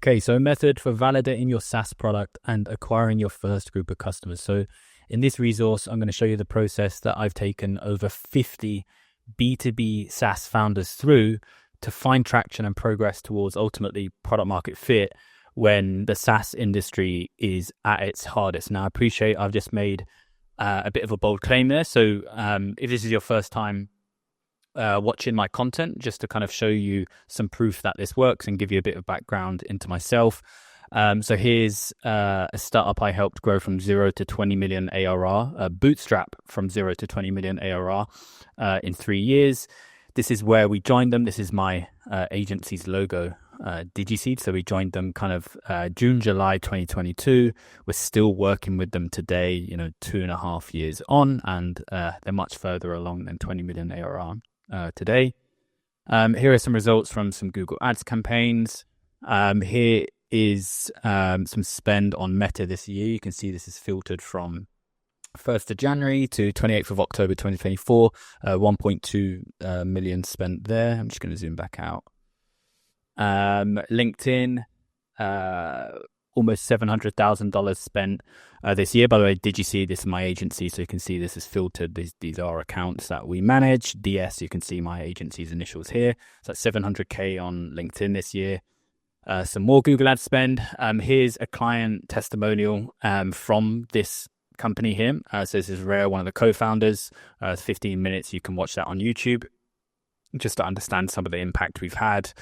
Okay, so a method for validating your SaaS product and acquiring your first group of customers. So in this resource, I'm going to show you the process that I've taken over 50 B2B SaaS founders through to find traction and progress towards ultimately product market fit when the SaaS industry is at its hardest. Now, I appreciate I've just made a bit of a bold claim there. So if this is your first time watching my content, just to kind of show you some proof that this works and give you a bit of background into myself. So here's a startup I helped grow from 0 to 20 million ARR, bootstrap from 0 to 20 million ARR in 3 years. This is where we joined them. This is my agency's logo, DigiSeed. So we joined them kind of June, July 2022. We're still working with them today, 2.5 years on, and they're much further along than 20 million ARR today. Here are some results from some Google Ads campaigns. Here is some spend on Meta this year. You can see this is filtered from 1st of January to 28th of October 2024. 1.2 million spent there. I'm just going to zoom back out. LinkedIn, almost $700,000 spent this year. By the way, did you see this is my agency? So you can see this is filtered. These are accounts that we manage. DS, you can see my agency's initials here. So that's $700K on LinkedIn this year. Some more Google Ads spend. Here's a client testimonial from this company here. So this is Rare, one of the co-founders. 15 minutes. You can watch that on YouTube just to understand some of the impact we've had.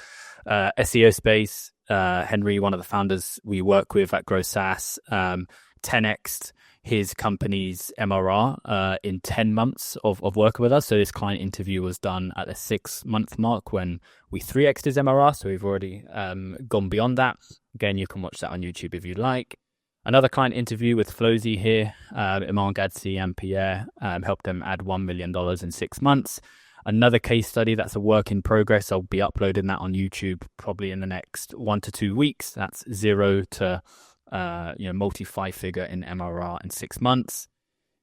SEO space. Henry, one of the founders we work with at Grow SaaS, 10x his company's MRR in 10 months of working with us. So this client interview was done at the 6-month mark when we 3x'd his MRR. So we've already gone beyond that. Again, you can watch that on YouTube if you like. Another client interview with Flowsy here, Iman Gadsi and Pierre, helped them add $1 million in 6 months. Another case study that's a work in progress. I'll be uploading that on YouTube probably in the next 1 to 2 weeks. That's 0 to multi 5-figure in MRR in 6 months.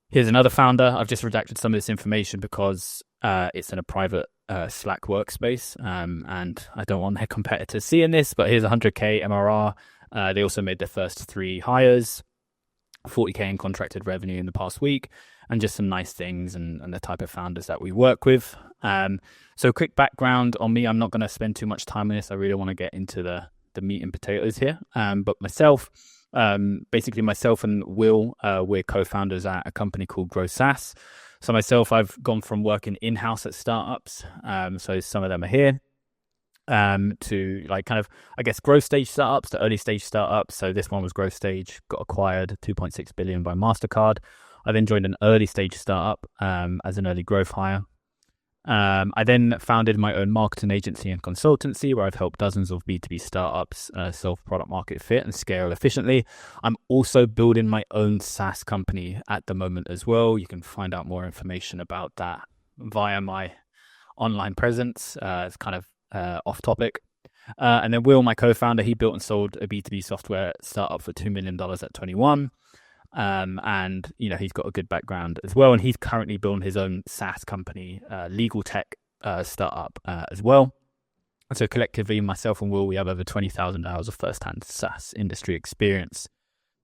Here's another founder. I've just redacted some of this information because it's in a private Slack workspace, and I don't want their competitors seeing this. But here's 100K MRR. They also made their first 3 hires, 40K in contracted revenue in the past week, and just some nice things and the type of founders that we work with. So quick background on me. I'm not going to spend too much time on this. I really want to get into the meat and potatoes here. But myself, basically myself and Will, we're co-founders at a company called Grow SaaS. So myself, I've gone from working in-house at startups. So some of them are here. To like kind of, I guess, growth stage startups to early stage startups. So this one was growth stage, got acquired $2.6 billion by MasterCard. I then joined an early stage startup as an early growth hire. I then founded my own marketing agency and consultancy where I've helped dozens of B2B startups solve product market fit and scale efficiently. I'm also building my own SaaS company at the moment as well. You can find out more information about that via my online presence. It's kind of off topic. And then Will, my co-founder, he built and sold a B2B software startup for $2 million at 21. And he's got a good background as well, and he's currently building his own SaaS company, legal tech startup as well. And so collectively, myself and Will, we have over 20,000 hours of first-hand SaaS industry experience.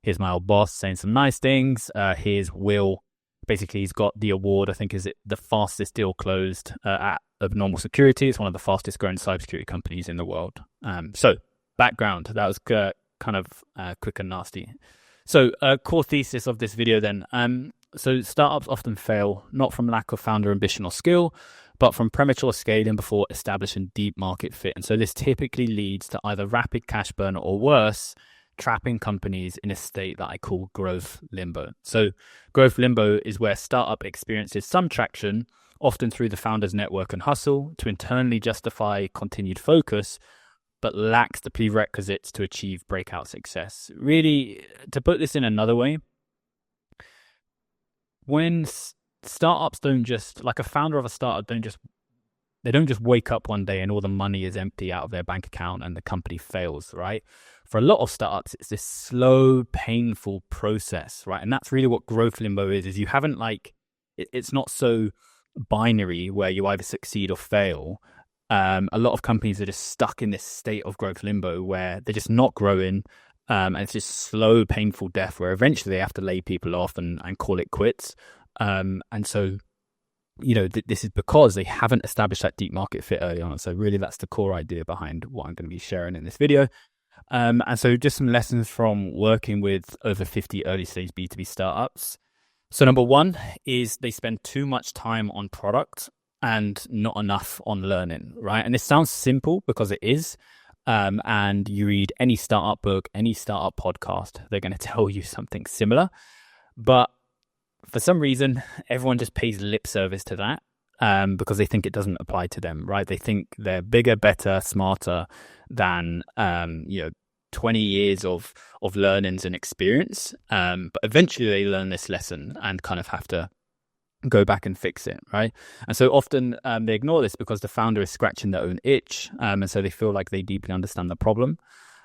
Here's my old boss saying some nice things. Here's Will. Basically, he's got the award, I think, is it the fastest deal closed at Abnormal Security. It's one of the fastest growing cybersecurity companies in the world. So background, that was kind of quick and nasty. So core thesis of this video then. So startups often fail, not from lack of founder ambition or skill, but from premature scaling before establishing deep market fit. And so this typically leads to either rapid cash burn or worse, trapping companies in a state that I call growth limbo. So growth limbo is where startup experiences some traction, often through the founder's network and hustle, to internally justify continued focus, but lacks the prerequisites to achieve breakout success. Really, to put this in another way, when startups don't just, like a founder of a startup, they don't just wake up one day and all the money is empty out of their bank account and the company fails, right? For a lot of startups, it's this slow, painful process, right? And that's really what growth limbo is you haven't it's not so binary where you either succeed or fail. A lot of companies are just stuck in this state of growth limbo where they're just not growing. And it's just slow, painful death where eventually they have to lay people off and call it quits. And so, this is because they haven't established that deep market fit early on. So really that's the core idea behind what I'm going to be sharing in this video. And so just some lessons from working with over 50 early stage B2B startups. So number one is they spend too much time on product and not enough on learning, right? And this sounds simple because it is. And you read any startup book, any startup podcast, they're going to tell you something similar. But for some reason, everyone just pays lip service to that because they think it doesn't apply to them, right? They think they're bigger, better, smarter than 20 years of learnings and experience. But eventually they learn this lesson and kind of have to go back and fix it, right? And so often they ignore this because the founder is scratching their own itch, and so they feel like they deeply understand the problem.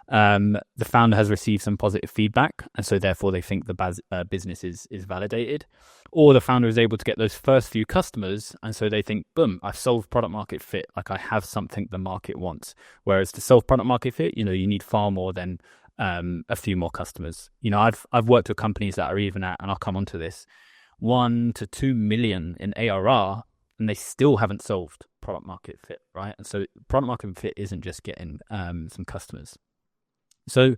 The founder has received some positive feedback, and so therefore they think the business is validated. Or the founder is able to get those first few customers, and so they think, boom, I've solved product market fit, like I have something the market wants. Whereas to solve product market fit, you need far more than a few more customers. I've worked with companies that are even at, and I'll come onto this, 1 to 2 million in ARR, and they still haven't solved product market fit, right? And so product market fit isn't just getting some customers. So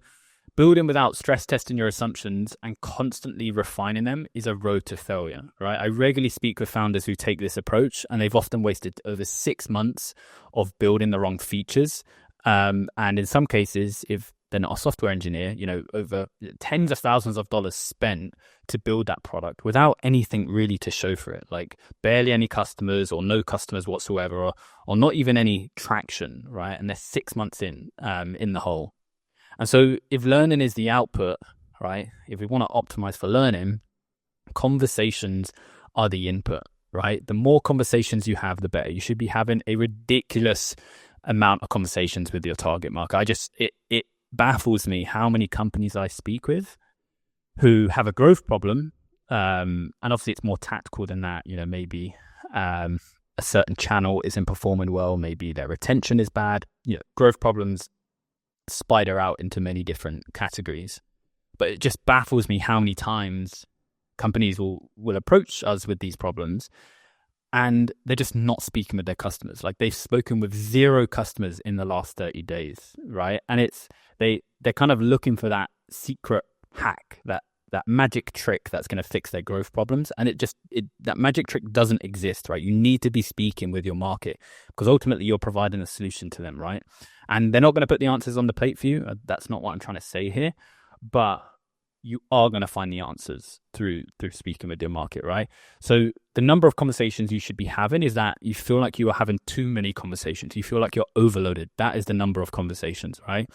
building without stress testing your assumptions and constantly refining them is a road to failure, right? I regularly speak with founders who take this approach, and they've often wasted over 6 months of building the wrong features. And in some cases, if they're not a software engineer, over tens of thousands of dollars spent to build that product without anything really to show for it, like barely any customers or no customers whatsoever, or not even any traction, right? And they're 6 months in the hole. And so if learning is the output, right, if we want to optimize for learning, conversations are the input, right? The more conversations you have, the better. You should be having a ridiculous amount of conversations with your target market. It baffles me how many companies I speak with who have a growth problem, and obviously it's more tactical than that. Maybe a certain channel isn't performing well, maybe their retention is bad. Growth problems spider out into many different categories, but it just baffles me how many times companies will approach us with these problems and they're just not speaking with their customers. Like they've spoken with 0 customers in the last 30 days, right? And they're kind of looking for that secret hack, that magic trick that's going to fix their growth problems. And that magic trick doesn't exist, right? You need to be speaking with your market because ultimately you're providing a solution to them, right? And they're not going to put the answers on the plate for you. That's not what I'm trying to say here, but you are going to find the answers through speaking with your market, right? So the number of conversations you should be having is that you feel like you are having too many conversations. You feel like you're overloaded. That is the number of conversations, right?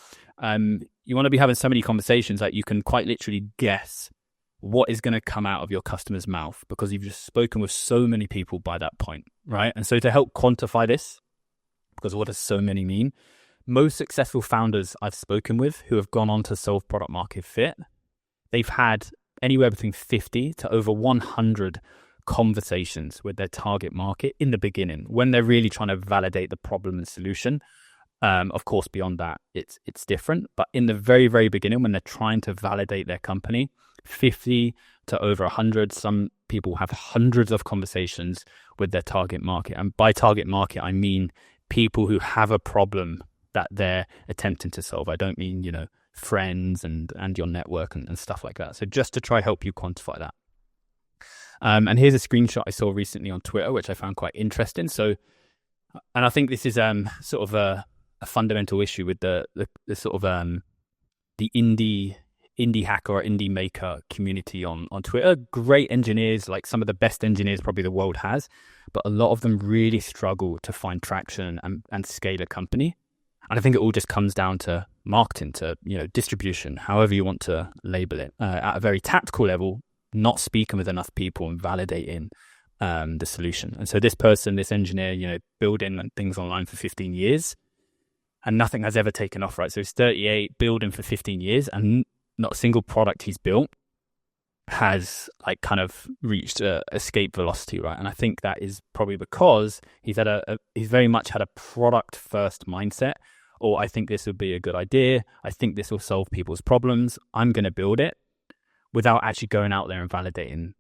You want to be having so many conversations that you can quite literally guess what is going to come out of your customer's mouth because you've just spoken with so many people by that point, right? And so to help quantify this, because what does so many mean? Most successful founders I've spoken with who have gone on to solve product market fit, they've had anywhere between 50 to over 100 conversations with their target market in the beginning when they're really trying to validate the problem and solution. Of course, beyond that, it's different. But in the very, very beginning, when they're trying to validate their company, 50 to over 100, some people have hundreds of conversations with their target market. And by target market, I mean people who have a problem that they're attempting to solve. I don't mean, friends and your network and stuff like that. So just to try help you quantify that. And here's a screenshot I saw recently on Twitter, which I found quite interesting. So, and I think this is sort of a fundamental issue with the sort of the indie hacker or indie maker community on Twitter. Great engineers, like some of the best engineers probably the world has, but a lot of them really struggle to find traction and scale a company. And I think it all just comes down to marketing, to distribution, however you want to label it. At a very tactical level, not speaking with enough people and validating the solution. And so this engineer, building things online for 15 years and nothing has ever taken off, right? So he's 38, building for 15 years and not a single product he's built has like kind of reached escape velocity, right? And I think that is probably because he's very much had a product first mindset, or I think this would be a good idea. I think this will solve people's problems. I'm going to build it without actually going out there and validating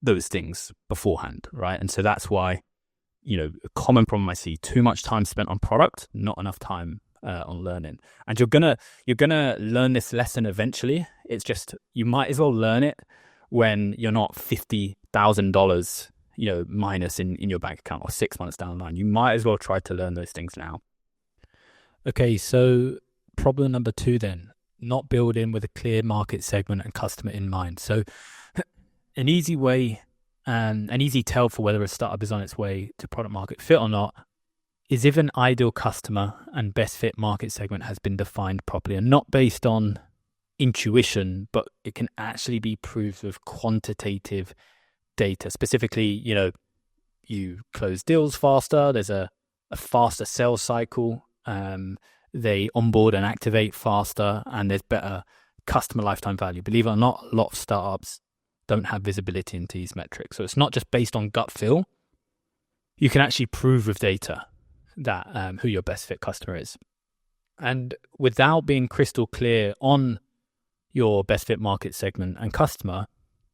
those things beforehand, right? And so that's why, a common problem I see: too much time spent on product, not enough time on learning. And you're gonna learn this lesson eventually. It's just you might as well learn it when you're not $50,000 minus in your bank account, or 6 months down the line. You might as well try to learn those things now. Okay, so problem number 2 then: not building with a clear market segment and customer in mind. So an easy way, an easy tell for whether a startup is on its way to product market fit or not is if an ideal customer and best fit market segment has been defined properly, and not based on intuition, but it can actually be proved with quantitative data. Specifically, you close deals faster, there's a faster sales cycle, they onboard and activate faster, and there's better customer lifetime value. Believe it or not, a lot of startups don't have visibility into these metrics. So it's not just based on gut feel. You can actually prove with data that who your best fit customer is. And without being crystal clear on your best fit market segment and customer,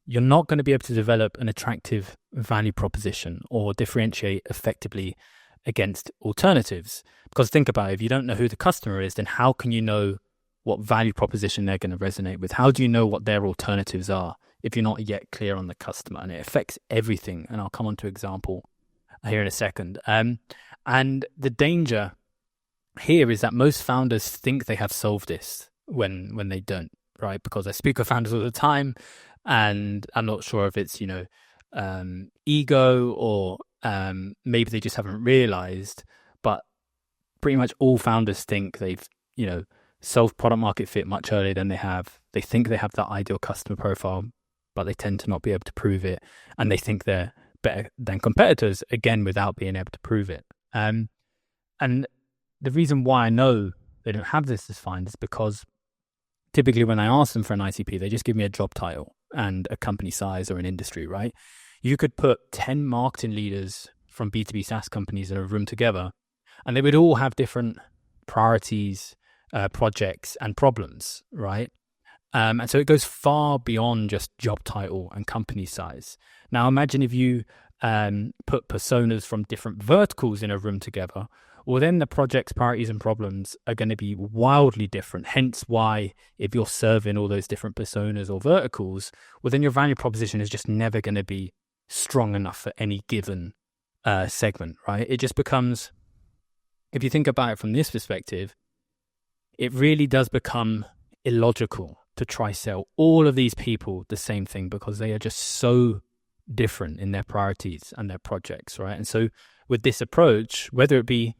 you're not going to be able to develop an attractive value proposition or differentiate effectively against alternatives. Because think about it, if you don't know who the customer is, then how can you know what value proposition they're going to resonate with? How do you know what their alternatives are if you're not yet clear on the customer? And it affects everything. And I'll come on to an example here in a second. And the danger here is that most founders think they have solved this when they don't, right? Because I speak with founders all the time, and I'm not sure if it's, ego or maybe they just haven't realized, but pretty much all founders think they've, solved product market fit much earlier than they have. They think they have that ideal customer profile, but they tend to not be able to prove it. And they think they're better than competitors, again, without being able to prove it. And the reason why I know they don't have this defined is because typically when I ask them for an ICP, they just give me a job title and a company size or an industry, right? You could put 10 marketing leaders from B2B SaaS companies in a room together, and they would all have different priorities, projects, and problems, right? And so it goes far beyond just job title and company size. Now, imagine if you put personas from different verticals in a room together. Well, then the projects, priorities, and problems are going to be wildly different. Hence why if you're serving all those different personas or verticals, well, then your value proposition is just never going to be strong enough for any given segment, right? It just becomes, if you think about it from this perspective, it really does become illogical to try sell all of these people the same thing, because they are just so different in their priorities and their projects, right? And so with this approach, whether it be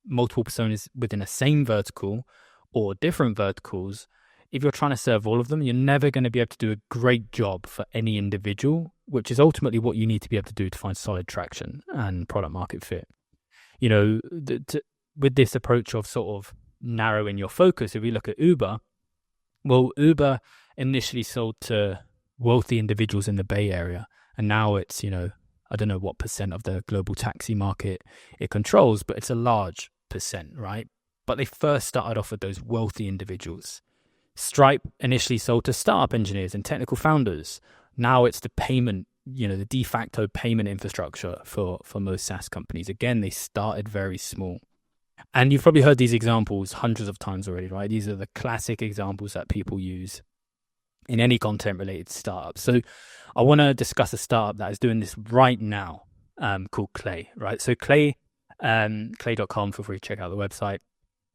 multiple personas within a same vertical or different verticals, if you're trying to serve all of them, you're never going to be able to do a great job for any individual, which is ultimately what you need to be able to do to find solid traction and product market fit. With this approach of sort of narrowing your focus, if we look at Uber, well, Uber initially sold to wealthy individuals in the Bay Area, and now it's, I don't know what percent of the global taxi market it controls, but it's a large percent, right? But they first started off with those wealthy individuals. Stripe initially sold to startup engineers and technical founders. Now it's the payment, the de facto payment infrastructure for most SaaS companies. Again, they started very small. And you've probably heard these examples hundreds of times already, right? These are the classic examples that people use in any content-related startup. So I want to discuss a startup that is doing this right now, called Clay, right? So Clay, clay.com, feel free to check out the website.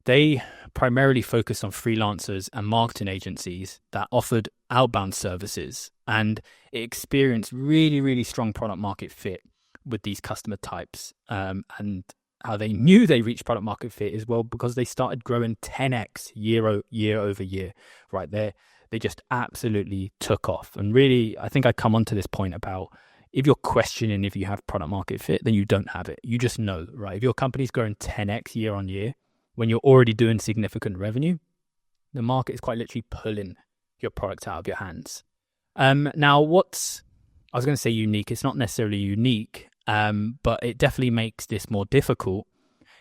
They primarily focused on freelancers and marketing agencies that offered outbound services, and it experienced really, really strong product market fit with these customer types. And how they knew they reached product market fit as well, because they started growing 10x year over year, right? They just absolutely took off. And really, I think I come onto this point about, if you're questioning if you have product market fit, then you don't have it. You just know, right? If your company's growing 10x year on year, when you're already doing significant revenue, the market is quite literally pulling your product out of your hands. Now, I was going to say unique. It's not necessarily unique, but it definitely makes this more difficult.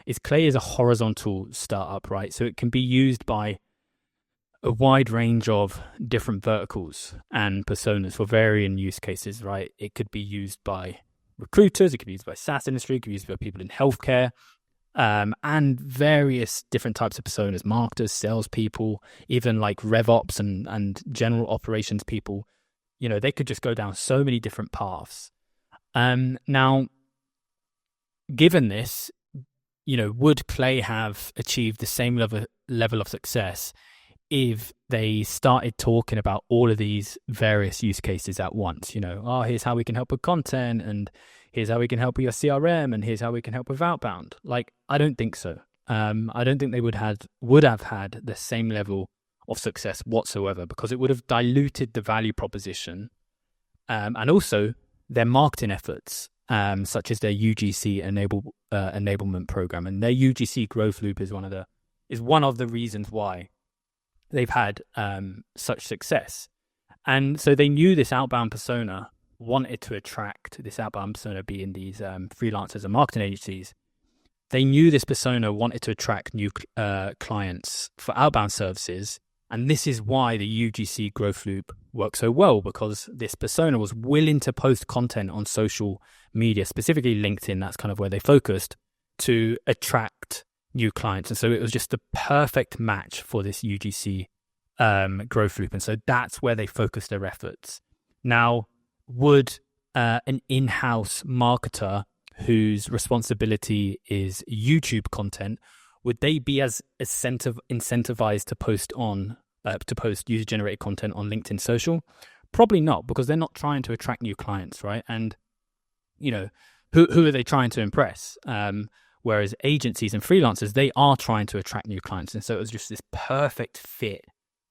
Is Clay is a horizontal startup, right? So it can be used by a wide range of different verticals and personas for varying use cases, right? It could be used by recruiters, it could be used by SaaS industry, it could be used by people in healthcare, and various different types of personas, marketers, salespeople, even like RevOps and general operations people. They could just go down so many different paths. Now, given this, would Clay have achieved the same level of success if they started talking about all of these various use cases at once? Here's how we can help with content, and here's how we can help with your CRM, and here's how we can help with outbound. I don't think so. I don't think they would have had the same level of success whatsoever, because it would have diluted the value proposition, and also their marketing efforts, such as their UGC enablement program, and their UGC growth loop is one of the reasons why they've had such success. And so they knew this outbound persona wanted to attract, this outbound persona being these freelancers and marketing agencies. They knew this persona wanted to attract new clients for outbound services. And this is why the UGC growth loop works so well, because this persona was willing to post content on social media, specifically LinkedIn. That's kind of where they focused, to attract new clients. And so it was just the perfect match for this UGC growth loop. And so that's where they focused their efforts. Now, would an in-house marketer whose responsibility is YouTube content, would they be as incentivized to post user-generated content on LinkedIn social? Probably not, because they're not trying to attract new clients, right? And who are they trying to impress? Whereas agencies and freelancers, they are trying to attract new clients. And so it was just this perfect fit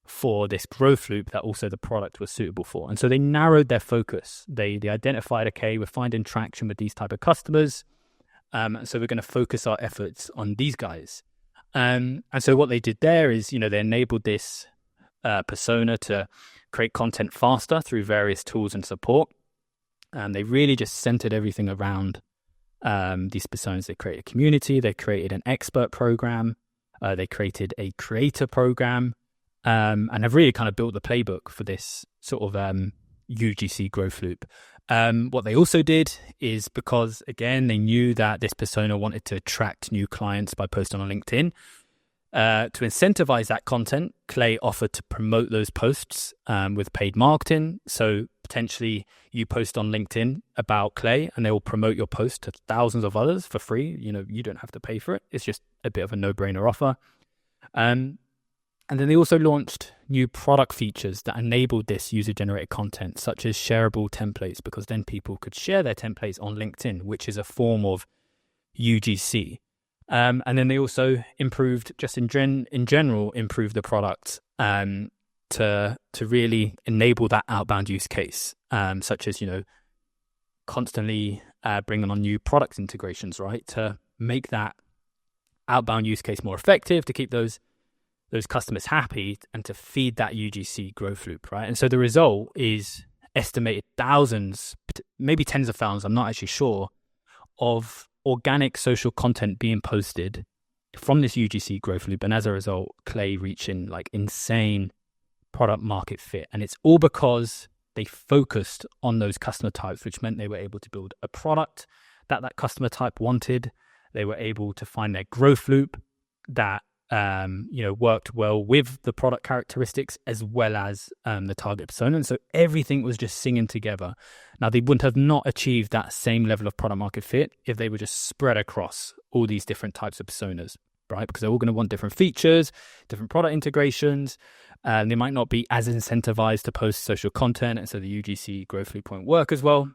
for this growth loop that also the product was suitable for. And so they narrowed their focus. They identified, okay, we're finding traction with these type of customers. And so we're going to focus our efforts on these guys. And so what they did there is, they enabled this persona to create content faster through various tools and support. And they really just centered everything around these personas. They created a community, they created an expert program, they created a creator program, and have really kind of built the playbook for this sort of UGC growth loop. What they also did is, because again, they knew that this persona wanted to attract new clients by posting on LinkedIn, to incentivize that content, Clay offered to promote those posts with paid marketing. So potentially you post on LinkedIn about Clay and they will promote your post to thousands of others for free. You don't have to pay for it. It's just a bit of a no-brainer offer. And then they also launched new product features that enabled this user-generated content, such as shareable templates, because then people could share their templates on LinkedIn, which is a form of UGC. And then they also improved, just in general, improved the product to really enable that outbound use case, such as, constantly bringing on new product integrations, right, to make that outbound use case more effective, to keep those customers happy, and to feed that UGC growth loop, right? And so the result is estimated thousands, maybe tens of thousands, I'm not actually sure, of organic social content being posted from this UGC growth loop. And as a result, Clay reaching insane product market fit. And it's all because they focused on those customer types, which meant they were able to build a product that customer type wanted. They were able to find their growth loop that worked well with the product characteristics as well as the target persona. And so everything was just singing together. Now, they wouldn't have not achieved that same level of product market fit if they were just spread across all these different types of personas, right? Because they're all going to want different features, different product integrations, and they might not be as incentivized to post social content. And so the UGC growth loop won't work as well.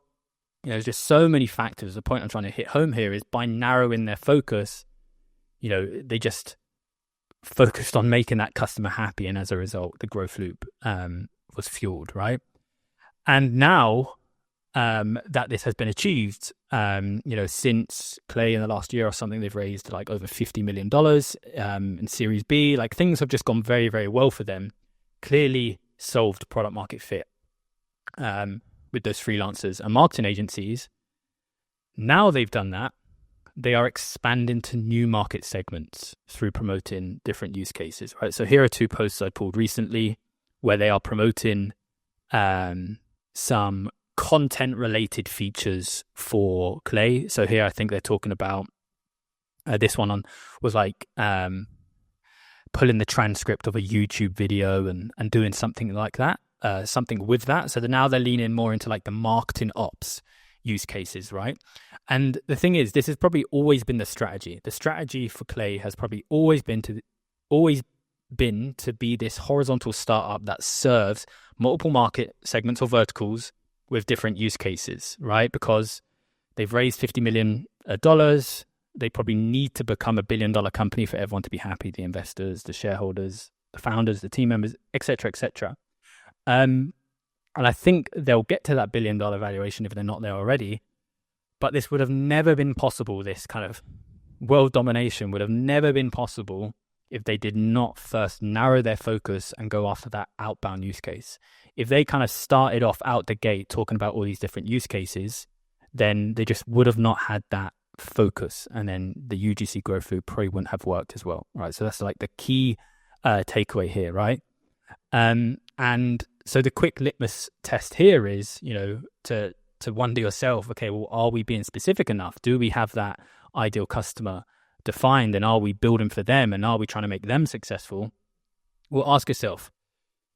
There's just so many factors. The point I'm trying to hit home here is, by narrowing their focus, they just focused on making that customer happy, and as a result, the growth loop was fueled, right? And now that this has been achieved, since Clay in the last year or something, they've raised over $50 million in Series B. Things have just gone very, very well for them. Clearly solved product market fit. with those freelancers and marketing agencies. Now they've done that, they are expanding to new market segments through promoting different use cases, right? So here are 2 posts I pulled recently where they are promoting some content-related features for Clay. So here I think they're talking about, this one was like pulling the transcript of a YouTube video and doing something like that, something with that. So now they're leaning more into like the marketing ops use cases, right? And the thing is, this has probably always been the strategy. The strategy for Clay has probably always been to be this horizontal startup that serves multiple market segments or verticals with different use cases, right? Because they've raised $50 million. They probably need to become $1 billion company for everyone to be happy: the investors, the shareholders, the founders, the team members, etc., etc. And I think they'll get to that $1 billion valuation if they're not there already. But this would have never been possible. This kind of world domination would have never been possible if they did not first narrow their focus and go after that outbound use case. If they kind of started off out the gate talking about all these different use cases, then they just would have not had that focus, and then the UGC growth route probably wouldn't have worked as well, right? So that's like the key takeaway here, right? And so the quick litmus test here is, to wonder yourself, okay, well, are we being specific enough? Do we have that ideal customer defined, and are we building for them, and are we trying to make them successful? Well, ask yourself,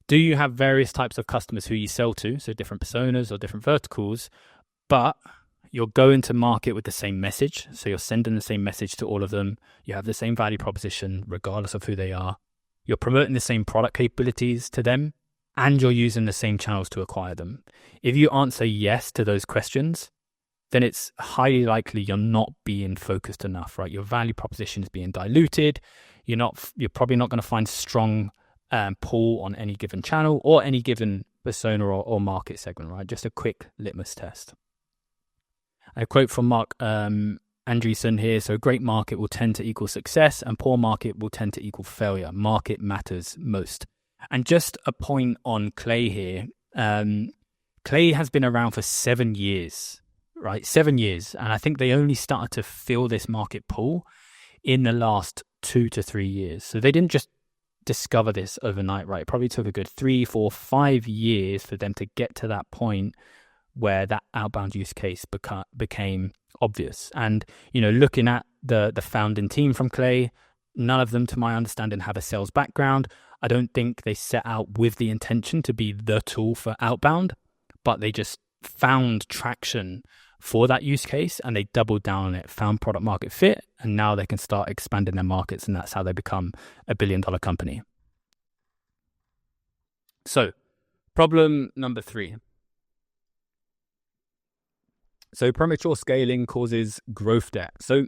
do you have various types of customers who you sell to, so different personas or different verticals, but you're going to market with the same message, so you're sending the same message to all of them, you have the same value proposition regardless of who they are, you're promoting the same product capabilities to them, and you're using the same channels to acquire them? If you answer yes to those questions, then it's highly likely you're not being focused enough, right? Your value proposition is being diluted. You're probably not going to find strong pull on any given channel or any given persona or market segment, right? Just a quick litmus test. A quote from Mark Andreessen here. So great market will tend to equal success, and poor market will tend to equal failure. Market matters most. And just a point on Clay here. Clay has been around for 7 years, right? 7 years. And I think they only started to feel this market pull in the last 2 to 3 years. So they didn't just discover this overnight, right? It probably took a good 3, 4, 5 years for them to get to that point where that outbound use case became obvious. And, looking at the founding team from Clay, none of them, to my understanding, have a sales background. I don't think they set out with the intention to be the tool for outbound, but they just found traction for that use case and they doubled down on it, found product market fit, and now they can start expanding their markets, and that's how they become $1 billion company. So, problem number 3. So premature scaling causes growth debt. So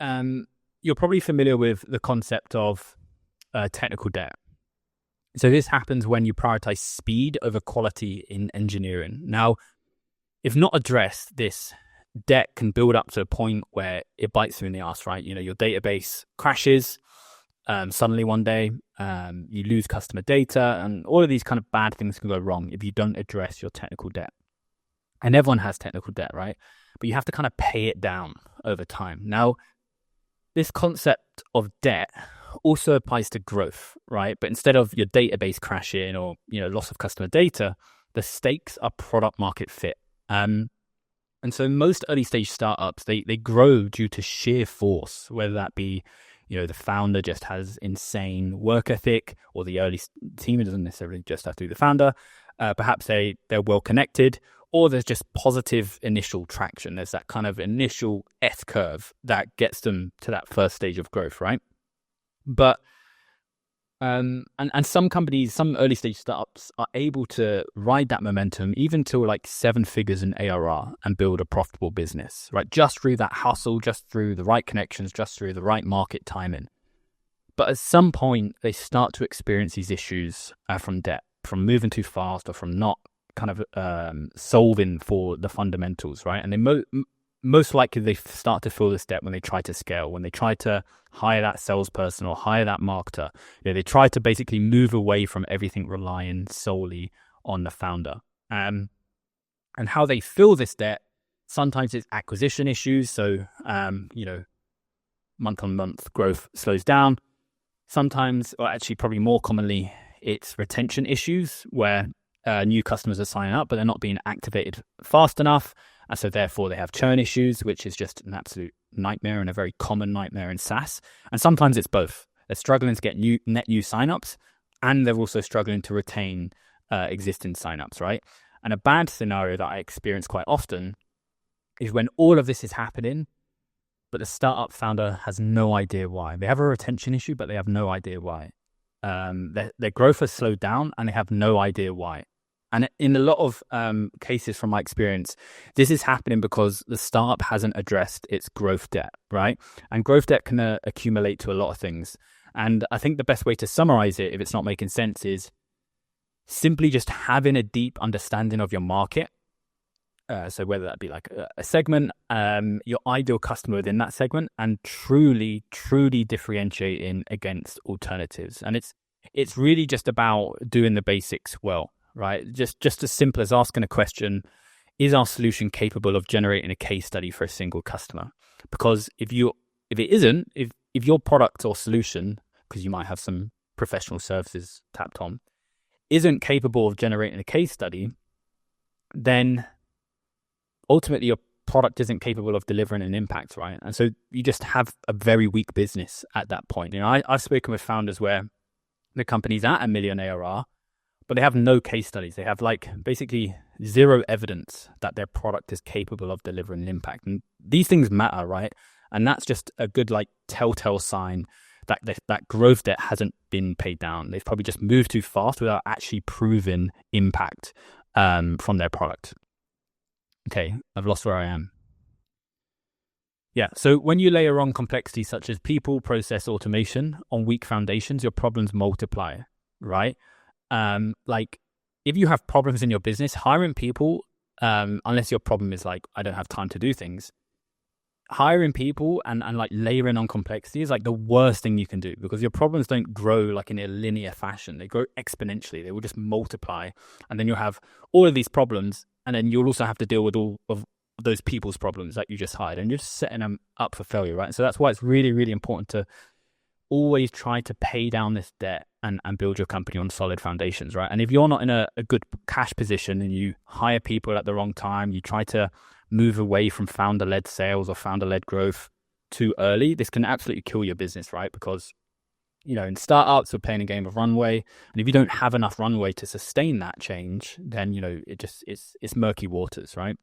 you're probably familiar with the concept of technical debt. So this happens when you prioritize speed over quality in engineering. Now, if not addressed, this debt can build up to a point where it bites you in the ass, right? Your database crashes suddenly one day, you lose customer data, and all of these kind of bad things can go wrong if you don't address your technical debt. And everyone has technical debt, right? But you have to kind of pay it down over time. Now, this concept of debt also applies to growth, right? But instead of your database crashing or, loss of customer data, the stakes are product market fit. And so most early stage startups, they grow due to sheer force, whether that be, the founder just has insane work ethic, or the early team, it doesn't necessarily just have to be the founder. Perhaps they're well connected, or there's just positive initial traction. There's that kind of initial S curve that gets them to that first stage of growth, right? But and some companies, some early stage startups are able to ride that momentum even to like 7 figures in ARR and build a profitable business, right? Just through that hustle, just through the right connections, just through the right market timing. But at some point, they start to experience these issues from debt, from moving too fast, or from not kind of solving for the fundamentals, right? And they most likely they start to feel this debt when they try to scale, when they try to hire that salesperson or hire that marketer. They try to basically move away from everything relying solely on the founder. And how they fill this debt, sometimes it's acquisition issues. So, month-on-month growth slows down. Sometimes, or actually probably more commonly, it's retention issues where new customers are signing up, but they're not being activated fast enough. And so therefore they have churn issues, which is just an absolute nightmare and a very common nightmare in SaaS. And sometimes it's both. They're struggling to get net new signups, and they're also struggling to retain existing signups, right? And a bad scenario that I experience quite often is when all of this is happening, but the startup founder has no idea why. They have a retention issue, but they have no idea why. Their growth has slowed down, and they have no idea why. And in a lot of cases from my experience, this is happening because the startup hasn't addressed its growth debt, right? And growth debt can accumulate to a lot of things. And I think the best way to summarize it, if it's not making sense, is simply just having a deep understanding of your market. So whether that be like a segment, your ideal customer within that segment, and truly differentiating against alternatives. And it's really just about doing the basics well, right? Just as simple as asking a question: is our solution capable of generating a case study for a single customer? Because if it isn't, if your product or solution, because you might have some professional services tapped on, isn't capable of generating a case study, then ultimately your product isn't capable of delivering an impact, right? And so you just have a very weak business at that point. I've spoken with founders where the company's at $1 million ARR, but they have no case studies. They have like basically zero evidence that their product is capable of delivering an impact. And these things matter, right? And that's just a good like telltale sign that that growth debt hasn't been paid down. They've probably just moved too fast without actually proving impact from their product. Okay, I've lost where I am. Yeah, so when you layer on complexity such as people, process, automation on weak foundations, your problems multiply, right? Like if you have problems in your business, hiring people, unless your problem is like, I don't have time to do things, hiring people and like layering on complexity is like the worst thing you can do, because your problems don't grow like in a linear fashion. They grow exponentially. They will just multiply. And then you'll have all of these problems, and then you'll also have to deal with all of those people's problems that you just hired, and you're just setting them up for failure, right? So that's why it's really, really important to always try to pay down this debt and build your company on solid foundations, right? And if you're not in a good cash position and you hire people at the wrong time, you try to move away from founder-led sales or founder-led growth too early, this can absolutely kill your business, right? Because, in startups, we're playing a game of runway. And if you don't have enough runway to sustain that change, then, it's murky waters, right?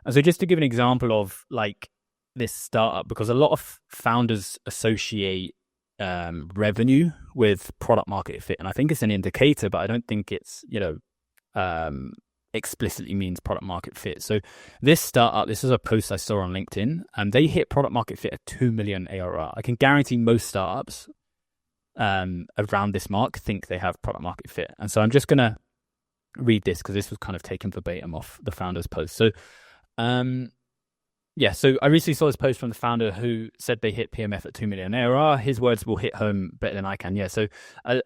And so just to give an example of like this startup, because a lot of founders associate revenue with product market fit. And I think it's an indicator, but I don't think it's, explicitly means product market fit. So this startup, this is a post I saw on LinkedIn, and they hit product market fit at 2 million ARR. I can guarantee most startups around this mark think they have product market fit. And so I'm just going to read this because this was kind of taken verbatim off the founder's post. So so I recently saw this post from the founder who said they hit PMF at 2 million ARR. His words will hit home better than I can. Yeah, so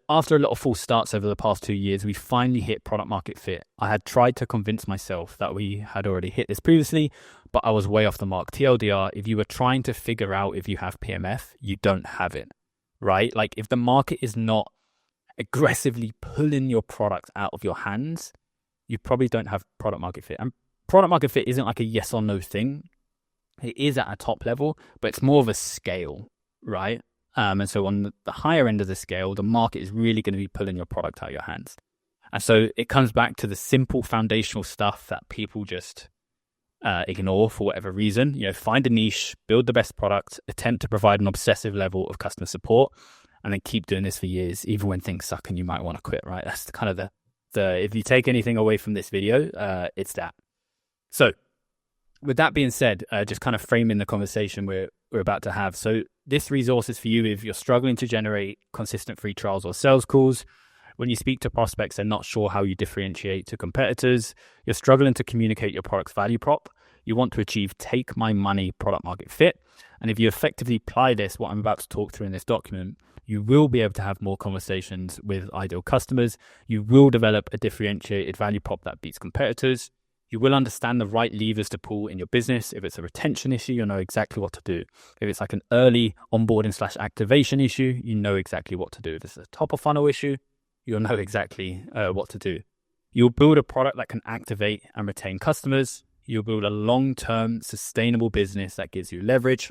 after a lot of false starts over the past 2 years, we finally hit product market fit. I had tried to convince myself that we had already hit this previously, but I was way off the mark. TLDR, if you were trying to figure out if you have PMF, you don't have it, right? Like if the market is not aggressively pulling your product out of your hands, you probably don't have product market fit. And product market fit isn't like a yes or no thing. It is at a top level, but it's more of a scale, right? And so on the higher end of the scale, the market is really going to be pulling your product out of your hands. And so it comes back to the simple foundational stuff that people just ignore for whatever reason. Find a niche, build the best product, attempt to provide an obsessive level of customer support, and then keep doing this for years, even when things suck and you might want to quit, right? That's kind of the if you take anything away from this video, it's that. So with that being said, just kind of framing the conversation we're about to have. So this resource is for you if you're struggling to generate consistent free trials or sales calls. When you speak to prospects, they're not sure how you differentiate to competitors. You're struggling to communicate your product's value prop. You want to achieve take my money product market fit. And if you effectively apply this, what I'm about to talk through in this document, You will be able to have more conversations with ideal customers. You will develop a differentiated value prop that beats competitors. You will understand the right levers to pull in your business. If it's a retention issue, you'll know exactly what to do. If it's like an early onboarding / activation issue, you know exactly what to do. If it's a top of funnel issue, you'll know exactly what to do. You'll build a product that can activate and retain customers. You'll build a long-term sustainable business that gives you leverage.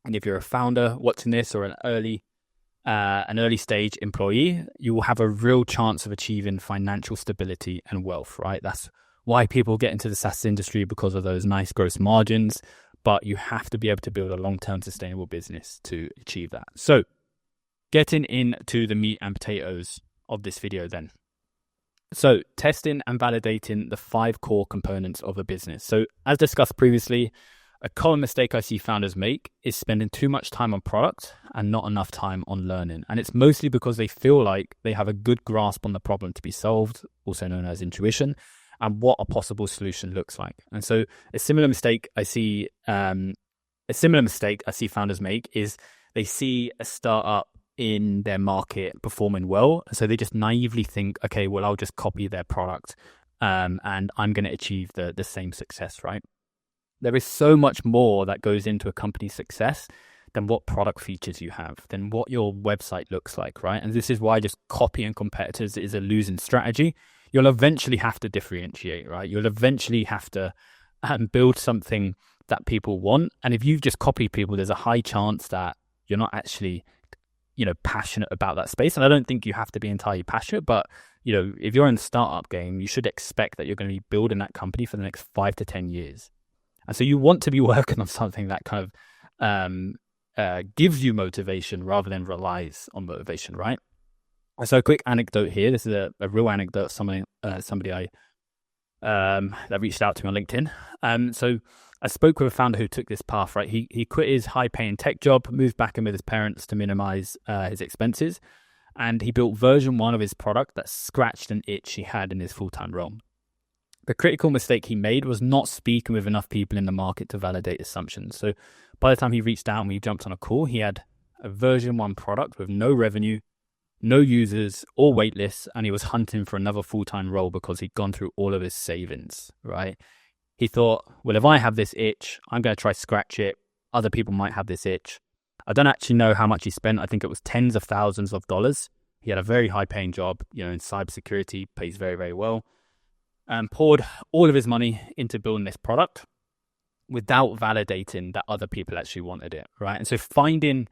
And if you're a founder watching this or an early stage employee, you will have a real chance of achieving financial stability and wealth, right? That's why people get into the SaaS industry, because of those nice gross margins, but you have to be able to build a long-term sustainable business to achieve that. So getting into the meat and potatoes of this video then. So testing and validating the 5 core components of a business. So as discussed previously, a common mistake I see founders make is spending too much time on product and not enough time on learning. And it's mostly because they feel like they have a good grasp on the problem to be solved, also known as intuition, and what a possible solution looks like. And so a similar mistake I see founders make is they see a startup in their market performing well, so they just naively think, okay, well, I'll just copy their product and I'm going to achieve the same success, right? There is so much more that goes into a company's success than what product features you have, than what your website looks like, right? And this is why just copying competitors is a losing strategy. You'll eventually have to differentiate, right? You'll eventually have to build something that people want. And if you've just copied people, there's a high chance that you're not actually, passionate about that space. And I don't think you have to be entirely passionate, but, if you're in the startup game, you should expect that you're going to be building that company for the next 5 to 10 years. And so you want to be working on something that kind of gives you motivation rather than relies on motivation, right? So a quick anecdote here. This is a real anecdote. Somebody that reached out to me on LinkedIn. So I spoke with a founder who took this path, right? He quit his high-paying tech job, moved back in with his parents to minimize his expenses, and he built version 1 of his product that scratched an itch he had in his full-time role. The critical mistake he made was not speaking with enough people in the market to validate assumptions. So by the time he reached out and we jumped on a call, he had a version 1 product with no revenue, no users or wait lists, and he was hunting for another full-time role because he'd gone through all of his savings, right? He thought, well, if I have this itch, I'm going to try scratch it. Other people might have this itch. I don't actually know how much he spent. I think it was tens of thousands of dollars. He had a very high-paying job, in cybersecurity, pays very, very well, and poured all of his money into building this product without validating that other people actually wanted it, right? And so finding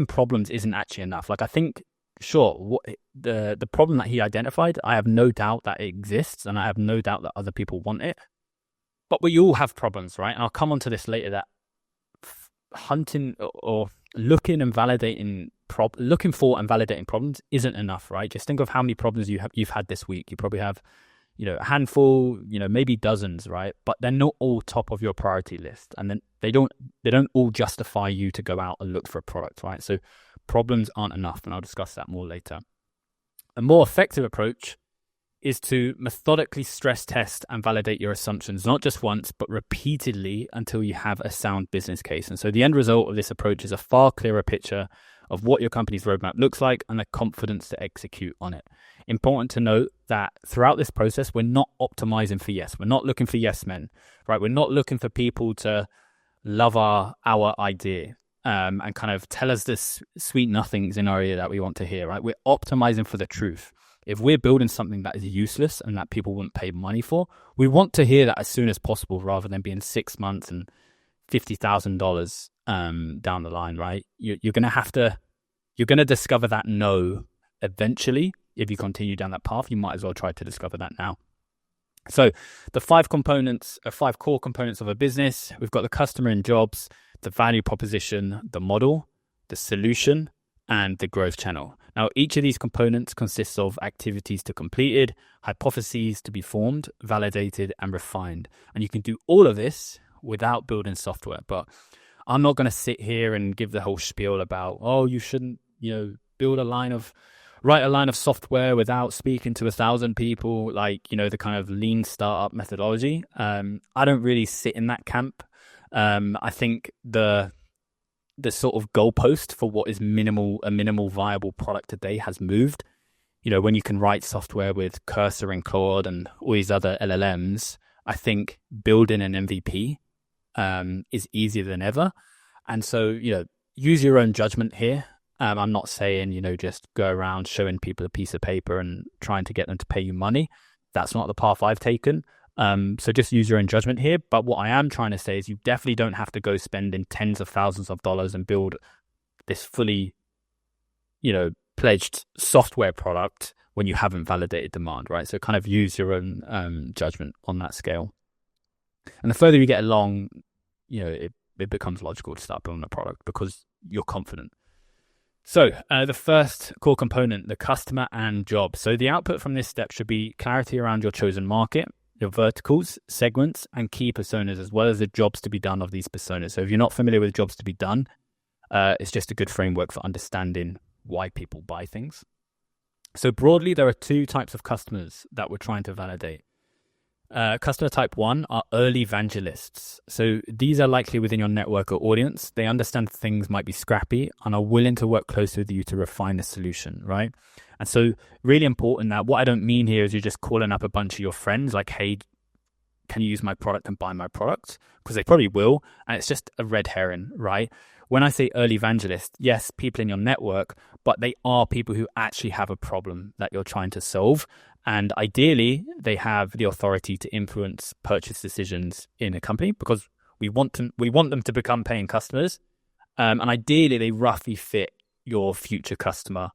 problems isn't actually enough. Like, I think, sure, the problem that he identified, I have no doubt that it exists, and I have no doubt that other people want it. But we all have problems, right? And I'll come on to this later, that hunting or looking for and validating problems isn't enough, right? Just think of how many problems you've had this week. You probably have, a handful, maybe dozens, right? But they're not all top of your priority list, and then they don't all justify you to go out and look for a product, right? So problems aren't enough, and I'll discuss that more later. A more effective approach is to methodically stress test and validate your assumptions, not just once, but repeatedly until you have a sound business case. And so the end result of this approach is a far clearer picture of what your company's roadmap looks like and the confidence to execute on it. Important to note that throughout this process, we're not optimizing for yes. We're not looking for yes men, right? We're not looking for people to love our idea and kind of tell us this sweet nothing scenario that we want to hear, right? We're optimizing for the truth. If we're building something that is useless and that people wouldn't pay money for, we want to hear that as soon as possible rather than being 6 months and $50,000 down the line, right? You're going to discover that no eventually. If you continue down that path, you might as well try to discover that now. So the 5 core components of a business, we've got the customer and jobs, the value proposition, the model, the solution, and the growth channel. Now, each of these components consists of activities to completed, hypotheses to be formed, validated, and refined. And you can do all of this without building software. But I'm not going to sit here and give the whole spiel about, you shouldn't, write a line of software without speaking to 1,000 people, like, the kind of lean startup methodology. I don't really sit in that camp. I think the the sort of goalpost for what is a minimal viable product today has moved. When you can write software with Cursor and Claude and all these other LLMs, I think building an MVP is easier than ever. And so, use your own judgment here. I'm not saying, just go around showing people a piece of paper and trying to get them to pay you money. That's not the path I've taken. So just use your own judgment here. But what I am trying to say is you definitely don't have to go spending tens of thousands of dollars and build this fully, pledged software product when you haven't validated demand, right? So kind of use your own judgment on that scale. And the further you get along, it becomes logical to start building a product because you're confident. So the first core component, the customer and job. So the output from this step should be clarity around your chosen market, your verticals, segments, and key personas, as well as the jobs to be done of these personas. So if you're not familiar with jobs to be done, it's just a good framework for understanding why people buy things. So broadly, there are two types of customers that we're trying to validate. Customer type 1 are early evangelists. So these are likely within your network or audience. They understand things might be scrappy and are willing to work closely with you to refine the solution, right? And so really important that what I don't mean here is you're just calling up a bunch of your friends like, hey, can you use my product and buy my product? Because they probably will. And it's just a red herring, right? When I say early evangelist, yes, people in your network, but they are people who actually have a problem that you're trying to solve. And ideally, they have the authority to influence purchase decisions in a company because we want them to become paying customers. And ideally, they roughly fit your future customer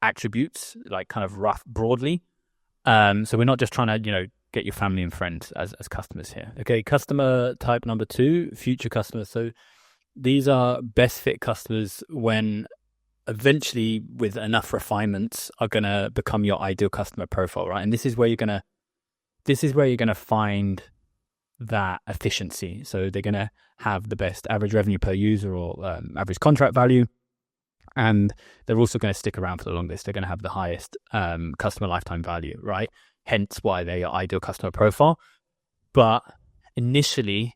attributes, like kind of rough broadly. So we're not just trying to, get your family and friends as customers here. Okay, customer type number 2, future customers. So these are best fit customers when eventually with enough refinements are going to become your ideal customer profile, right? And this is where you're going to find that efficiency. So they're going to have the best average revenue per user or average contract value. And they're also going to stick around for the longest. They're going to have the highest customer lifetime value, right? Hence why they are ideal customer profile. But initially,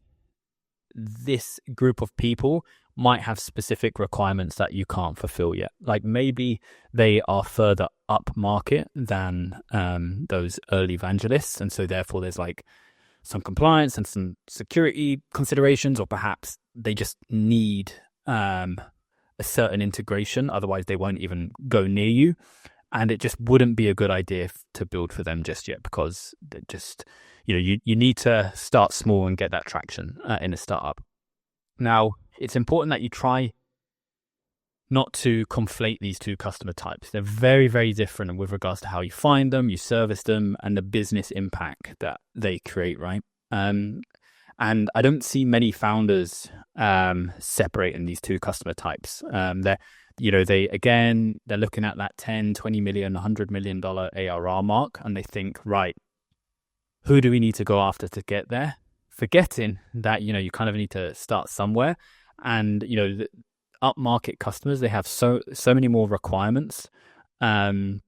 this group of people might have specific requirements that you can't fulfill yet. Like maybe they are further up market than those early evangelists. And so therefore there's like some compliance and some security considerations, or perhaps they just need a certain integration. Otherwise they won't even go near you. And it just wouldn't be a good idea to build for them just yet because just, you need to start small and get that traction in a startup. Now, it's important that you try not to conflate these two customer types. They're very, very different with regards to how you find them, you service them, and the business impact that they create, right? And I don't see many founders separating these two customer types. They're looking at that 10, 20 million, $100 million ARR mark, and they think, right, who do we need to go after to get there? Forgetting that, you kind of need to start somewhere. And, the upmarket customers, they have so many more requirements. There's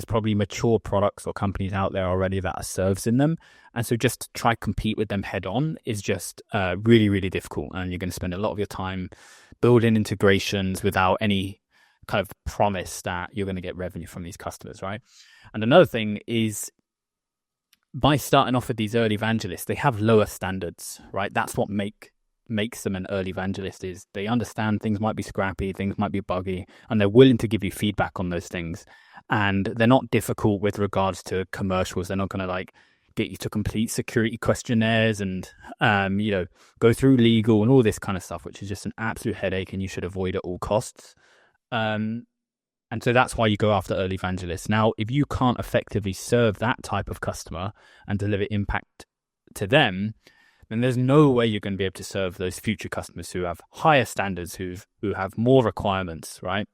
probably mature products or companies out there already that are servicing them. And so just to try compete with them head on is just really, really difficult. And you're going to spend a lot of your time building integrations without any kind of promise that you're going to get revenue from these customers, right? And another thing is by starting off with these early evangelists, they have lower standards, right? That's what makes them an early evangelist is they understand things might be scrappy, things might be buggy, and they're willing to give you feedback on those things. And they're not difficult with regards to commercials. They're not going to get you to complete security questionnaires and, go through legal and all this kind of stuff, which is just an absolute headache and you should avoid at all costs. And so that's why you go after early evangelists. Now, if you can't effectively serve that type of customer and deliver impact to them, then there's no way you're going to be able to serve those future customers who have higher standards, who have more requirements, right?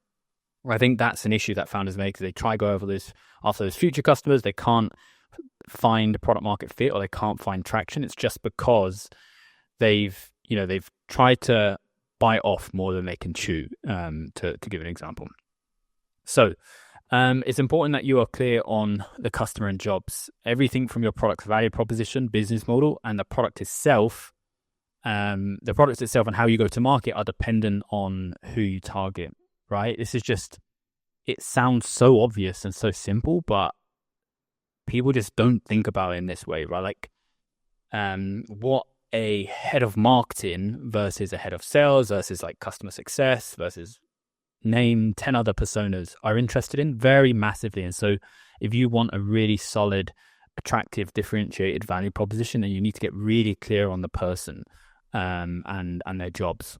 I think that's an issue that founders make. They try to go over this after those future customers. They can't find product market fit or they can't find traction. It's just because they've tried to bite off more than they can chew, to give an example. So it's important that you are clear on the customer and jobs. Everything from your product's value proposition, business model, and the product itself the product itself and how you go to market are dependent on who you target, right? This is just, it sounds so obvious and so simple, but people just don't think about it in this way, right? Like, what a head of marketing versus a head of sales versus like customer success versus name 10 other personas are interested in very massively. And so if you want a really solid, attractive, differentiated value proposition, then you need to get really clear on the person and their jobs.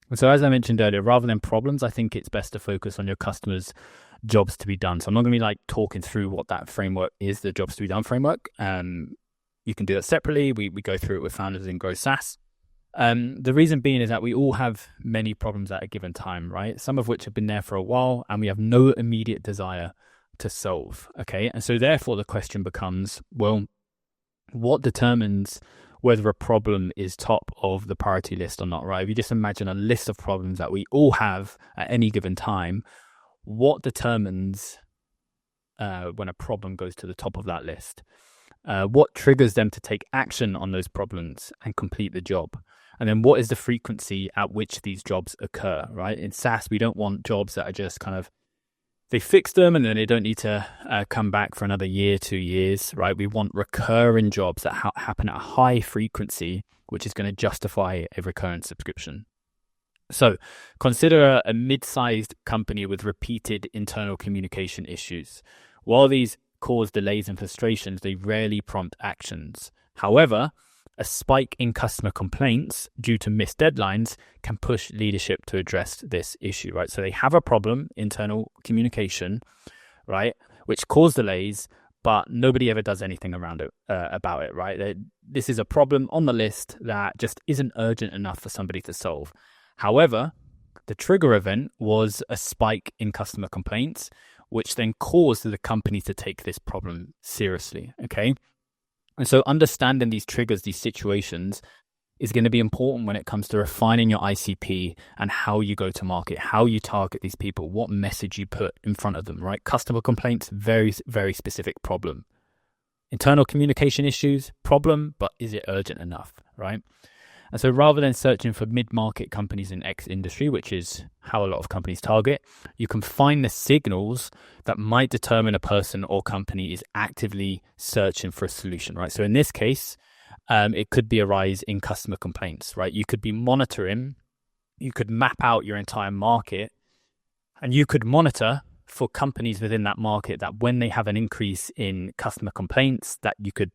And so as I mentioned earlier, rather than problems, I think it's best to focus on your customers' jobs to be done. So I'm not going to be like talking through what that framework is, the jobs to be done framework. You can do that separately. We go through it with founders in Grow SaaS. The reason being is that we all have many problems at a given time, right? Some of which have been there for a while and we have no immediate desire to solve, okay? And so therefore the question becomes, well, what determines whether a problem is top of the priority list or not, right? If you just imagine a list of problems that we all have at any given time, what determines when a problem goes to the top of that list? What triggers them to take action on those problems and complete the job? And then what is the frequency at which these jobs occur, right? In SaaS, we don't want jobs that are just kind of, they fix them and then they don't need to come back for another year, 2 years, right? We want recurring jobs that happen at a high frequency, which is going to justify a recurrent subscription. So consider a mid-sized company with repeated internal communication issues. While these cause delays and frustrations, they rarely prompt actions. However, a spike in customer complaints due to missed deadlines can push leadership to address this issue, right? So they have a problem, internal communication, right, which cause delays, but nobody ever does anything around it about it, right? This is a problem on the list that just isn't urgent enough for somebody to solve. However, the trigger event was a spike in customer complaints, which then caused the company to take this problem seriously, okay? And so understanding these triggers, these situations, is going to be important when it comes to refining your ICP and how you go to market, how you target these people, what message you put in front of them, right? Customer complaints, very, very specific problem. Internal communication issues, problem, but is it urgent enough, right? And so rather than searching for mid-market companies in X industry, which is how a lot of companies target, you can find the signals that might determine a person or company is actively searching for a solution, right? So in this case, it could be a rise in customer complaints, right? You could be monitoring, you could map out your entire market, and you could monitor for companies within that market that when they have an increase in customer complaints, that you could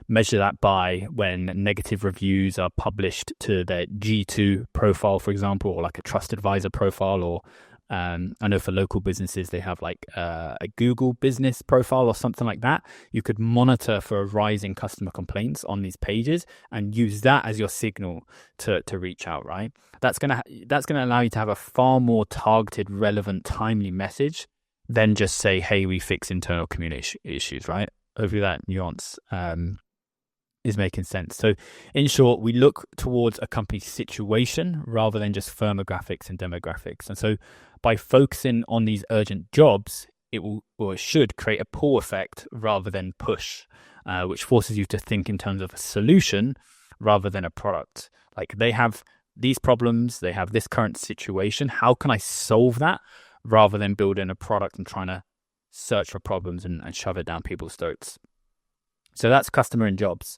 measure that by when negative reviews are published to their G2 profile, for example, or like a trust advisor profile, or I know for local businesses, they have like a Google business profile or something like that. You could monitor for a rise in customer complaints on these pages and use that as your signal to reach out, right? That's gonna allow you to have a far more targeted, relevant, timely message than just say, hey, we fix internal communication issues, right? Hopefully that nuance is making sense. So in short, we look towards a company's situation rather than just firmographics and demographics. And so by focusing on these urgent jobs, it will, or it should, create a pull effect rather than push, which forces you to think in terms of a solution rather than a product. Like, they have these problems, they have this current situation. How can I solve that, rather than building a product and trying to search for problems and shove it down people's throats? So that's customer and jobs.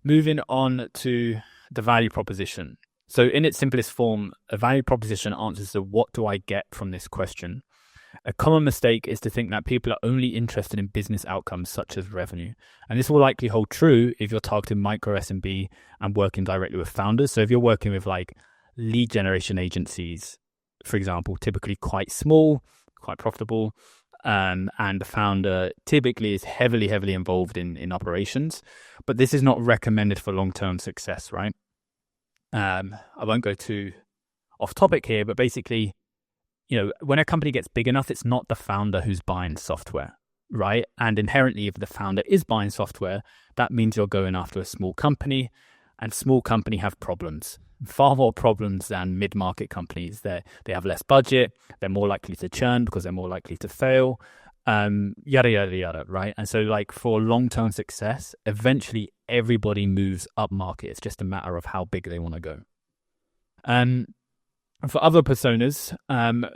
Moving on to the value proposition. So in its simplest form, a value proposition answers the what do I get from this question. A common mistake is to think that people are only interested in business outcomes such as revenue. And this will likely hold true if you're targeting micro SMB and working directly with founders. So if you're working with like lead generation agencies, for example, typically quite small, quite profitable, and the founder typically is heavily involved in operations, but this is not recommended for long-term success, right? I won't go too off topic here, but basically, when a company gets big enough, it's not the founder who's buying software, right? And inherently, if the founder is buying software, that means you're going after a small company, and small company have problems. Far more problems than mid-market companies. They have less budget. They're more likely to churn because they're more likely to fail. yada, yada, yada, right? And so like for long-term success, eventually everybody moves up market. It's just a matter of how big they want to go. And for other personas,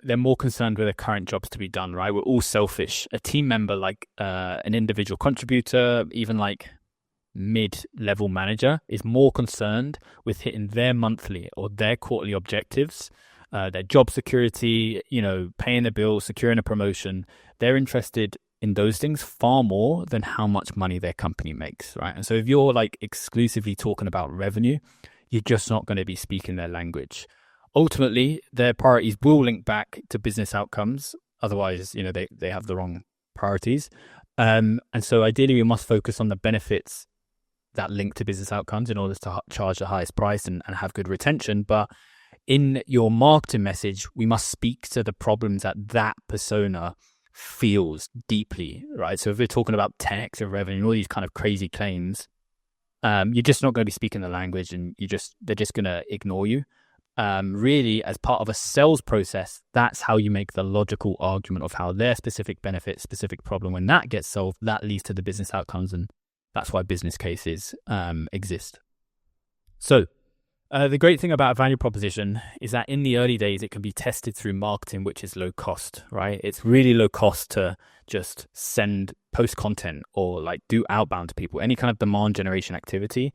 they're more concerned with their current jobs to be done, right? We're all selfish. A team member, like an individual contributor, even like mid-level manager, is more concerned with hitting their monthly or their quarterly objectives, their job security, paying the bills, securing a promotion. They're interested in those things far more than how much money their company makes, right? And so if you're like exclusively talking about revenue, you're just not going to be speaking their language. Ultimately, their priorities will link back to business outcomes. Otherwise, they have the wrong priorities. And so ideally, we must focus on the benefits that link to business outcomes in order to charge the highest price and have good retention. But in your marketing message, we must speak to the problems that persona feels deeply, right? So if we're talking about 10x of revenue, all these kind of crazy claims, you're just not going to be speaking the language, and they're just going to ignore you. Really, as part of a sales process, that's how you make the logical argument of how their specific benefit, specific problem, when that gets solved, that leads to the business outcomes, and that's why business cases exist. So the great thing about a value proposition is that in the early days, it can be tested through marketing, which is low cost, right? It's really low cost to just post content or like do outbound to people. Any kind of demand generation activity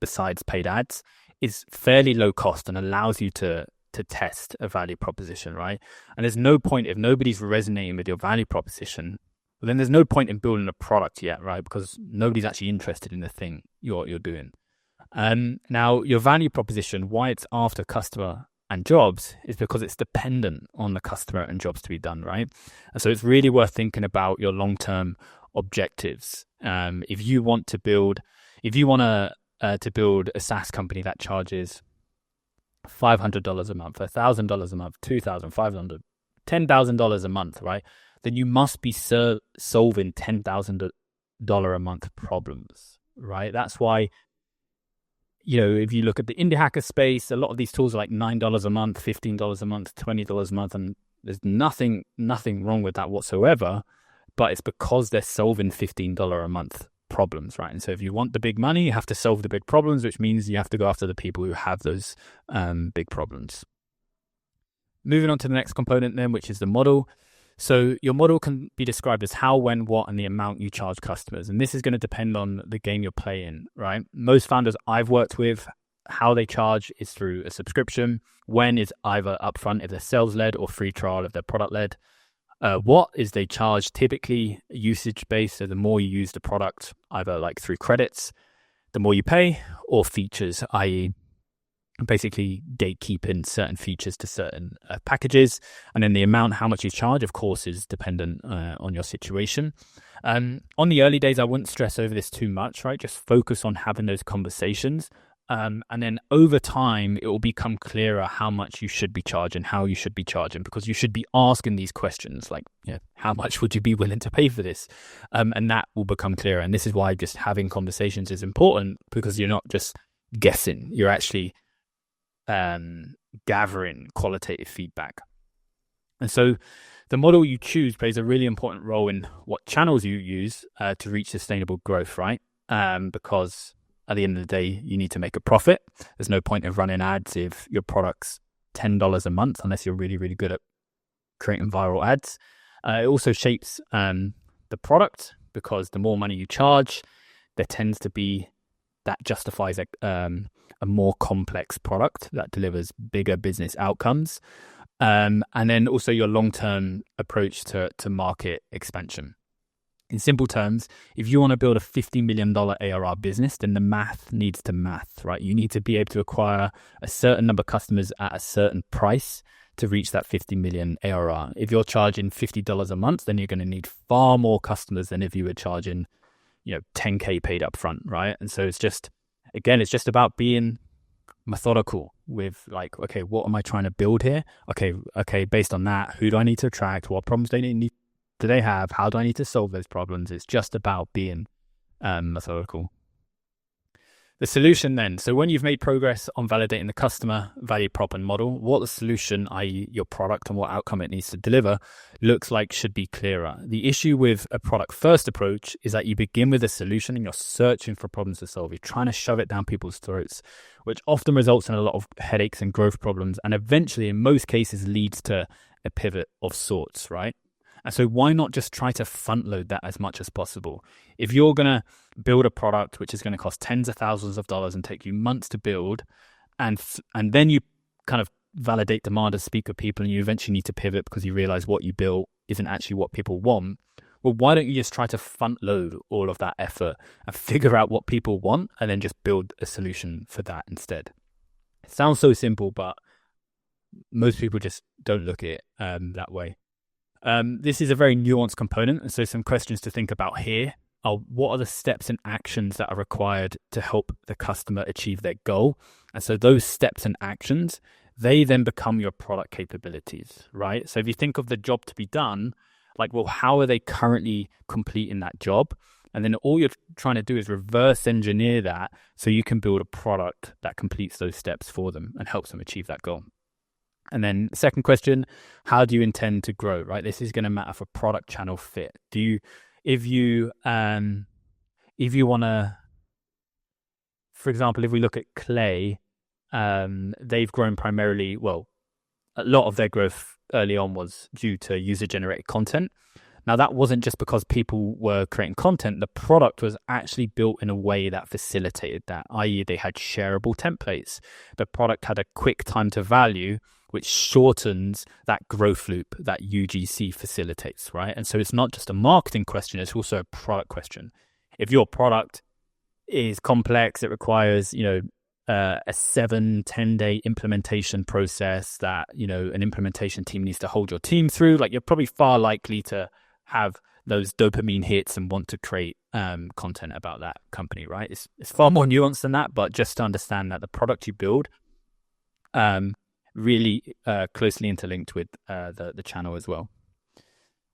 besides paid ads is fairly low cost and allows you to test a value proposition, right? And there's no point, if nobody's resonating with your value proposition, well, then there's no point in building a product yet, right? Because nobody's actually interested in the thing you're doing. Now, your value proposition, why it's after customer and jobs, is because it's dependent on the customer and jobs to be done, right? And so it's really worth thinking about your long-term objectives. If you want to build a SaaS company that charges $500 a month, $1,000 a month, $2,000, $500, $10,000 a month, right? Then you must be solving $10,000 a month problems, right? That's why, if you look at the indie hacker space, a lot of these tools are like $9 a month, $15 a month, $20 a month, and there's nothing wrong with that whatsoever, but it's because they're solving $15 a month problems, right? And so if you want the big money, you have to solve the big problems, which means you have to go after the people who have those big problems. Moving on to the next component then, which is the model. So your model can be described as how, when, what, and the amount you charge customers. And this is going to depend on the game you're playing, right? Most founders I've worked with, how they charge is through a subscription. When is either upfront if they're sales-led or free trial if they're product-led. What is they charge typically usage-based. So the more you use the product, either like through credits, the more you pay, or features, i.e. basically gatekeeping certain features to certain packages. And then the amount, how much you charge, of course, is dependent on your situation. On the early days, I wouldn't stress over this too much, right? Just focus on having those conversations. And then over time, it will become clearer how much you should be charging, how you should be charging, because you should be asking these questions like, how much would you be willing to pay for this? And that will become clearer. And this is why just having conversations is important, because you're not just guessing, you're actually gathering qualitative feedback. And so the model you choose plays a really important role in what channels you use to reach sustainable growth, right? Because at the end of the day, you need to make a profit. There's no point in running ads if your product's $10 a month, unless you're really, really good at creating viral ads. It also shapes the product, because the more money you charge, there tends to be, that justifies a more complex product that delivers bigger business outcomes. And then also your long-term approach to market expansion. In simple terms, if you want to build a $50 million ARR business, then the math needs to math, right? You need to be able to acquire a certain number of customers at a certain price to reach that 50 million ARR. If you're charging $50 a month, then you're going to need far more customers than if you were charging, $10K paid up front, right? And so it's just about being methodical with like, okay, what am I trying to build here? Okay, based on that, who do I need to attract? What problems do they have? How do I need to solve those problems? It's just about being methodical. The solution then. So when you've made progress on validating the customer value prop and model, what the solution, i.e. your product and what outcome it needs to deliver, looks like should be clearer. The issue with a product first approach is that you begin with a solution and you're searching for problems to solve. You're trying to shove it down people's throats, which often results in a lot of headaches and growth problems, and eventually in most cases leads to a pivot of sorts, right? And so why not just try to front load that as much as possible? If you're going to build a product which is going to cost tens of thousands of dollars and take you months to build, and then you kind of validate demand and speak with people, and you eventually need to pivot because you realize what you built isn't actually what people want, well, why don't you just try to front load all of that effort and figure out what people want and then just build a solution for that instead? It sounds so simple, but most people just don't look at it that way. This is a very nuanced component, and so some questions to think about here are: what are the steps and actions that are required to help the customer achieve their goal? And so those steps and actions, they then become your product capabilities, right? So if you think of the job to be done, like, well, how are they currently completing that job? And then all you're trying to do is reverse engineer that so you can build a product that completes those steps for them and helps them achieve that goal. And then the second question, how do you intend to grow, right? This is going to matter for product channel fit. If you want to, for example, if we look at Clay, they've grown primarily, well, a lot of their growth early on was due to user-generated content. Now, that wasn't just because people were creating content. The product was actually built in a way that facilitated that, i.e. they had shareable templates. The product had a quick time to value, which shortens that growth loop that UGC facilitates, right? And so it's not just a marketing question, it's also a product question. If your product is complex, it requires, a 7-10 day implementation process that, an implementation team needs to hold your team through, like, you're probably far likely to have those dopamine hits and want to create content about that company, right? It's far more nuanced than that, but just to understand that the product you build really closely interlinked with the channel as well.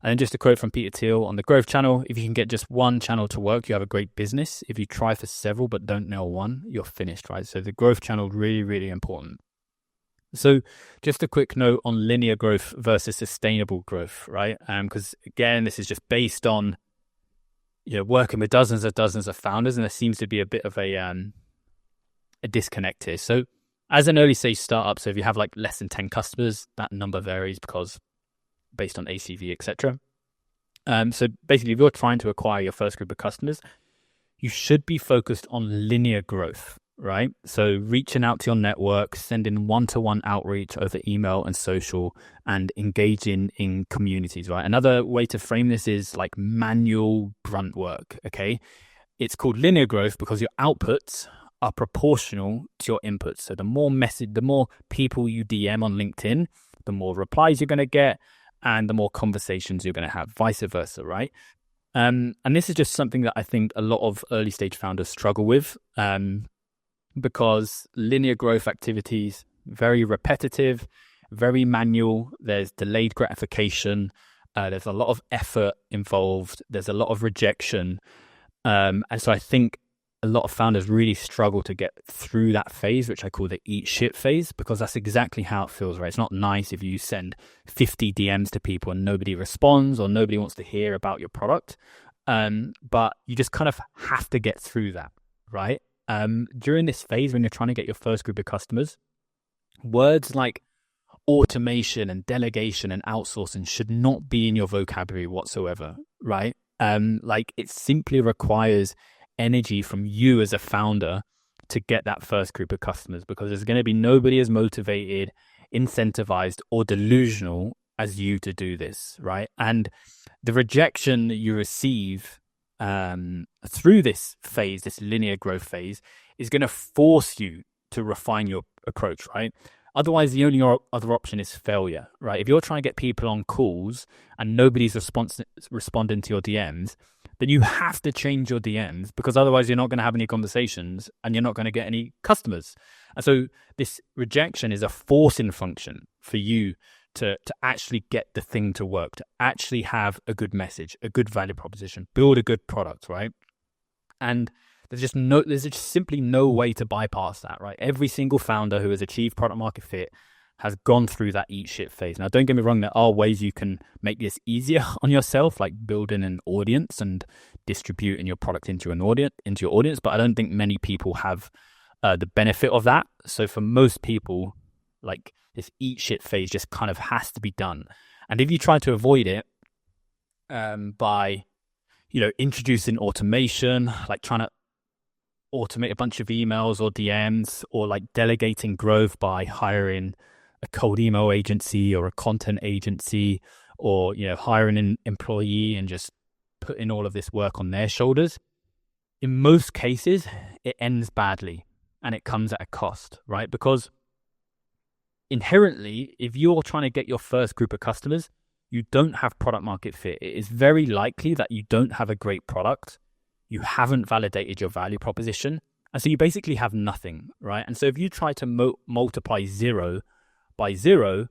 And then just a quote from Peter Thiel on the growth channel: if you can get just one channel to work, you have a great business. If you try for several but don't nail one, you're finished, right? So the growth channel, really, really important. So just a quick note on linear growth versus sustainable growth, right? Because again, this is just based on working with dozens of founders, and there seems to be a bit of a disconnect here. So as an early stage startup, so if you have like less than 10 customers, that number varies because based on ACV, etc. So basically, if you're trying to acquire your first group of customers, you should be focused on linear growth, right? So reaching out to your network, sending one-to-one outreach over email and social, and engaging in communities, right? Another way to frame this is like manual grunt work, okay? It's called linear growth because your outputs are proportional to your inputs. So the more people you DM on LinkedIn, the more replies you're going to get, and the more conversations you're going to have, vice versa, right? And this is just something that I think a lot of early stage founders struggle with, because linear growth activities, very repetitive, very manual. There's delayed gratification. There's a lot of effort involved. There's a lot of rejection. And so I think a lot of founders really struggle to get through that phase, which I call the eat shit phase, because that's exactly how it feels, right? It's not nice if you send 50 DMs to people and nobody responds or nobody wants to hear about your product. But you just kind of have to get through that, right? During this phase, when you're trying to get your first group of customers, words like automation and delegation and outsourcing should not be in your vocabulary whatsoever, right? Like, it simply requires energy from you as a founder to get that first group of customers, because there's going to be nobody as motivated, incentivized, or delusional as you to do this, right? And the rejection that you receive through this phase, this linear growth phase, is going to force you to refine your approach, right? Otherwise, the only other option is failure, right? If you're trying to get people on calls and nobody's responding to your DMs, then you have to change your DMs, because otherwise you're not going to have any conversations and you're not going to get any customers. And so this rejection is a forcing function for you to actually get the thing to work, to actually have a good message, a good value proposition, build a good product, right? And there's just simply no way to bypass that, right? Every single founder who has achieved product market fit has gone through that eat shit phase. Now, don't get me wrong, there are ways you can make this easier on yourself, like building an audience and distributing your product into your audience, but I don't think many people have the benefit of that. So for most people, like, this eat shit phase just kind of has to be done. And if you try to avoid it by, introducing automation, like trying to automate a bunch of emails or DMs, or like delegating growth by hiring a cold email agency or a content agency, or, hiring an employee and just putting all of this work on their shoulders, in most cases, it ends badly and it comes at a cost, right? Because inherently, if you're trying to get your first group of customers, you don't have product market fit. It is very likely that you don't have a great product. You haven't validated your value proposition. And so you basically have nothing, right? And so if you try to multiply 0 by 0,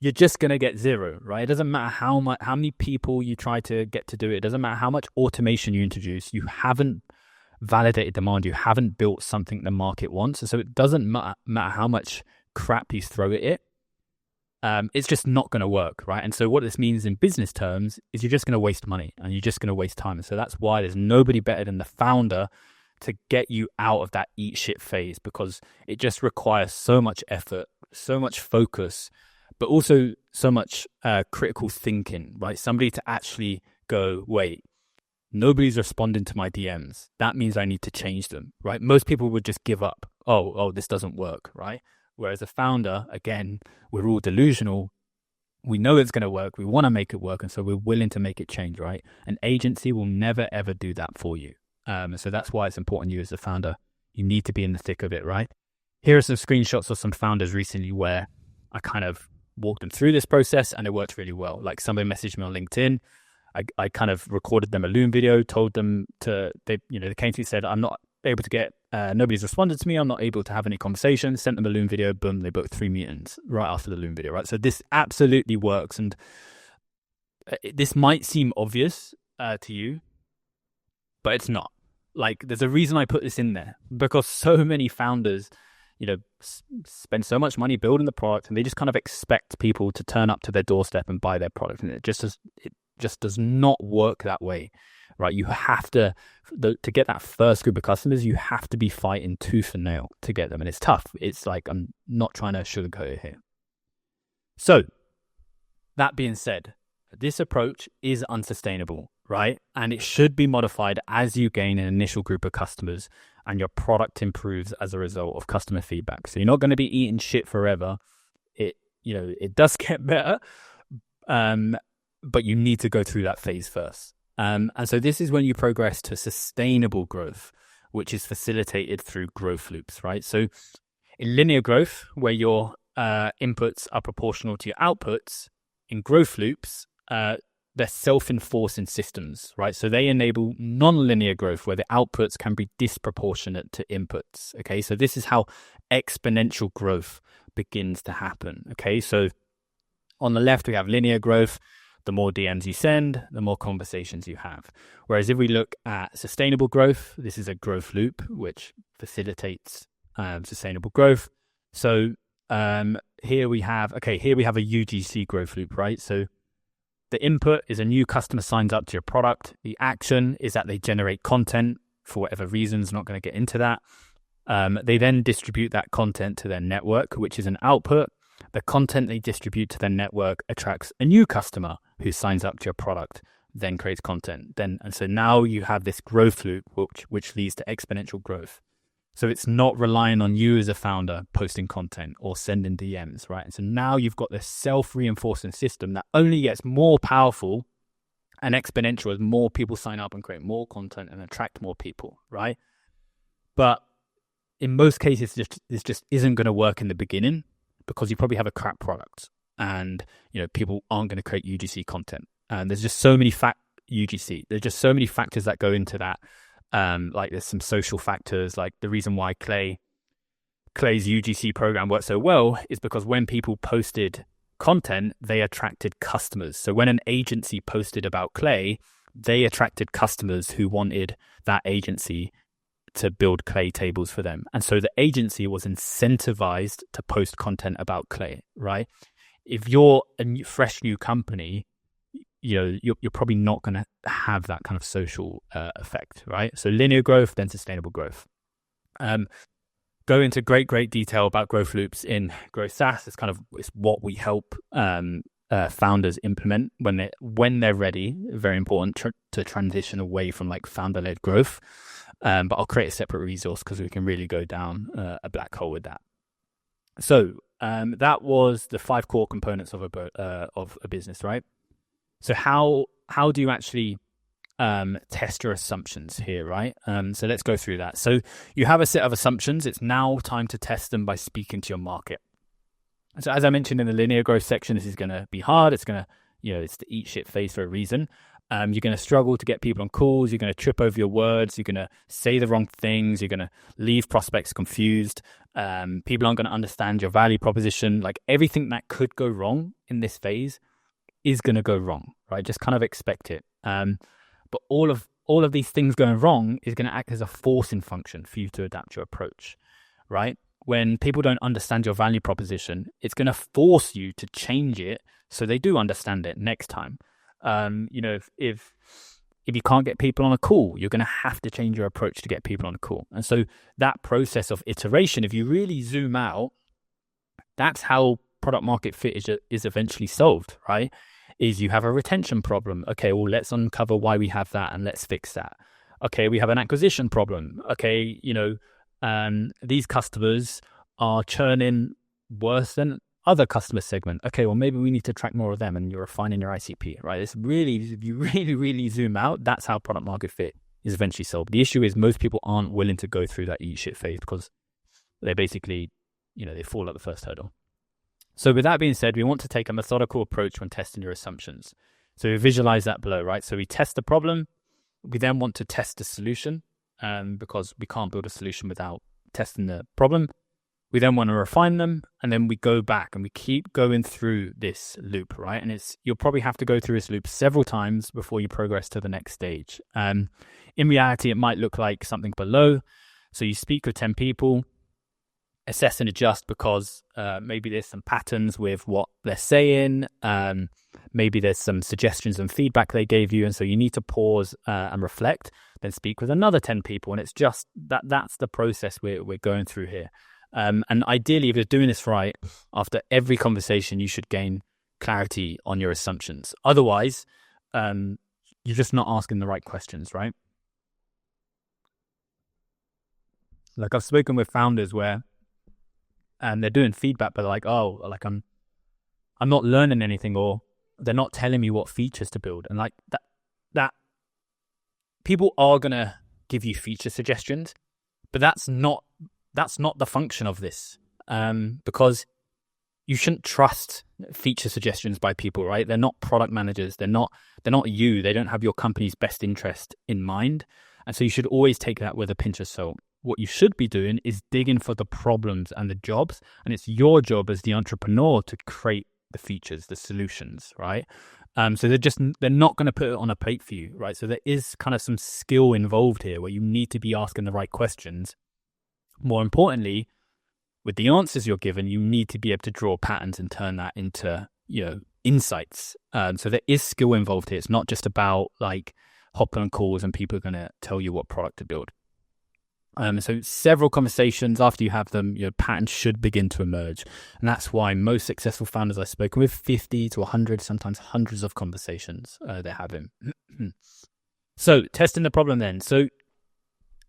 you're just going to get 0, right? It doesn't matter how many people you try to get to do it. It doesn't matter how much automation you introduce. You haven't validated demand. You haven't built something the market wants. And so it doesn't matter how much crap you throw at it. It's just not going to work, right? And so what this means in business terms is you're just going to waste money and you're just going to waste time. And so that's why there's nobody better than the founder to get you out of that eat shit phase, because it just requires so much effort, so much focus, but also so much critical thinking, right? Somebody to actually go, wait, nobody's responding to my DMs. That means I need to change them, right? Most people would just give up. Oh, this doesn't work, right? Whereas a founder, again, we're all delusional. We know it's going to work. We want to make it work. And so we're willing to make it change, right? An agency will never, ever do that for you. So that's why it's important you as a founder, you need to be in the thick of it, right? Here are some screenshots of some founders recently where I kind of walked them through this process and it worked really well. Like somebody messaged me on LinkedIn. I kind of recorded them a Loom video, told them they came to me, said, I'm not able to get, nobody's responded to me. I'm not able to have any conversations. Sent them a Loom video. Boom, they booked 3 meetings right after the Loom video, right? So this absolutely works. And this might seem obvious to you, but it's not. Like, there's a reason I put this in there, because so many founders, spend so much money building the product and they just kind of expect people to turn up to their doorstep and buy their product. And it just does not work that way, right? You have to get that first group of customers, you have to be fighting tooth and nail to get them. And it's tough. It's like, I'm not trying to sugarcoat it here. So that being said, this approach is unsustainable, right? And it should be modified as you gain an initial group of customers and your product improves as a result of customer feedback. So you're not going to be eating shit forever. It does get better, but you need to go through that phase first. And so this is when you progress to sustainable growth, which is facilitated through growth loops, right? So in linear growth, where your inputs are proportional to your outputs, in growth loops, they're self-enforcing systems, right? So they enable non-linear growth where the outputs can be disproportionate to inputs, okay? So this is how exponential growth begins to happen, okay? So on the left, we have linear growth. The more DMs you send, the more conversations you have. Whereas if we look at sustainable growth, this is a growth loop, which facilitates sustainable growth. So here we have a UGC growth loop, right? So the input is a new customer signs up to your product. The action is that they generate content for whatever reasons, not going to get into that. They then distribute that content to their network, which is an output. The content they distribute to their network attracts a new customer who signs up to your product, then creates content. And so now you have this growth loop, which leads to exponential growth. So it's not relying on you as a founder posting content or sending DMs, right? And so now you've got this self-reinforcing system that only gets more powerful and exponential as more people sign up and create more content and attract more people, right? But in most cases, this just isn't going to work in the beginning because you probably have a crap product and people aren't going to create UGC content. And there's just so many there's just so many factors that go into that. Like there's some social factors, like the reason why Clay's UGC program worked so well is because when people posted content, they attracted customers. So when an agency posted about Clay, they attracted customers who wanted that agency to build Clay tables for them. And so the agency was incentivized to post content about Clay, right? If you're a fresh new company, you're probably not going to have that kind of social effect, right? So linear growth, then sustainable growth. Go into great detail about growth loops in Growth SaaS. It's what we help founders implement when they're ready. Very important to transition away from like founder-led growth. But I'll create a separate resource because we can really go down a black hole with that. So that was the 5 core components of a business, right? So how do you actually test your assumptions here, right? So let's go through that. So you have a set of assumptions. It's now time to test them by speaking to your market. So as I mentioned in the linear growth section, this is going to be hard. It's going to, it's the eat shit phase for a reason. You're going to struggle to get people on calls. You're going to trip over your words. You're going to say the wrong things. You're going to leave prospects confused. People aren't going to understand your value proposition. Like everything that could go wrong in this phase is going to go wrong, right? Just kind of expect it. But all of these things going wrong is going to act as a forcing function for you to adapt your approach, right? When people don't understand your value proposition, it's going to force you to change it so they do understand it next time. If you can't get people on a call, you're going to have to change your approach to get people on a call. And so that process of iteration, if you really zoom out, that's how product market fit is eventually solved, right? Is you have a retention problem. Okay, well, let's uncover why we have that and let's fix that. Okay, we have an acquisition problem. Okay, these customers are churning worse than other customer segment. Okay, well, maybe we need to track more of them and you're refining your ICP, right? It's really, if you really zoom out, that's how product market fit is eventually solved. The issue is most people aren't willing to go through that eat shit phase because they basically, they fall at the first hurdle. So with that being said, we want to take a methodical approach when testing your assumptions. So we visualize that below, right? So we test the problem. We then want to test the solution because we can't build a solution without testing the problem. We then want to refine them, and then we go back and we keep going through this loop, right? And you'll probably have to go through this loop several times before you progress to the next stage. In reality, it might look like something below. So you speak with 10 people, assess and adjust because maybe there's some patterns with what they're saying. Maybe there's some suggestions and feedback they gave you. And so you need to pause and reflect, then speak with another 10 people. And it's just that's the process we're going through here. And ideally, if you're doing this right, after every conversation, you should gain clarity on your assumptions. Otherwise, you're just not asking the right questions, right? Like I've spoken with founders where they're doing feedback, but like, I'm not learning anything, or they're not telling me what features to build. And like that people are going to give you feature suggestions, but that's not the function of this, because you shouldn't trust feature suggestions by people, right? They're not product managers. They're not you. They don't have your company's best interest in mind. And so you should always take that with a pinch of salt. What you should be doing is digging for the problems and the jobs. And it's your job as the entrepreneur to create the features, the solutions, right? So they're not going to put it on a plate for you, right? So there is kind of some skill involved here where you need to be asking the right questions. More importantly, with the answers you're given, you need to be able to draw patterns and turn that into, insights. So there is skill involved here. It's not just about like hopping on calls and people are going to tell you what product to build. So several conversations after you have them, your patterns should begin to emerge. And that's why most successful founders I've spoken with, 50 to 100, sometimes hundreds of conversations they're having. So testing the problem then. So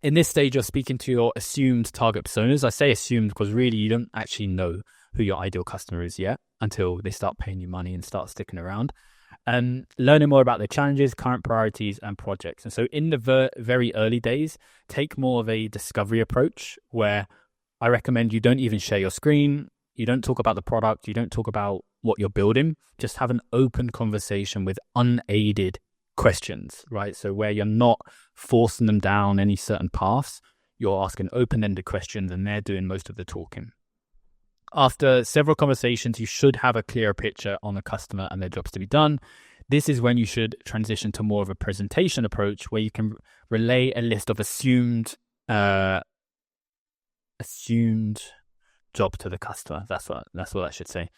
in this stage, you're speaking to your assumed target personas. I say assumed because really you don't actually know who your ideal customer is yet until they start paying you money and start sticking around. And learning more about their challenges, current priorities, and projects. And so in the very early days, take more of a discovery approach where I recommend you don't even share your screen. You don't talk about the product. You don't talk about what you're building. Just have an open conversation with unaided questions, right? So where you're not forcing them down any certain paths, you're asking open-ended questions and they're doing most of the talking. After several conversations, you should have a clearer picture on the customer and their jobs to be done. This is when you should transition to more of a presentation approach where you can relay a list of assumed assumed job to the customer. That's what I should say.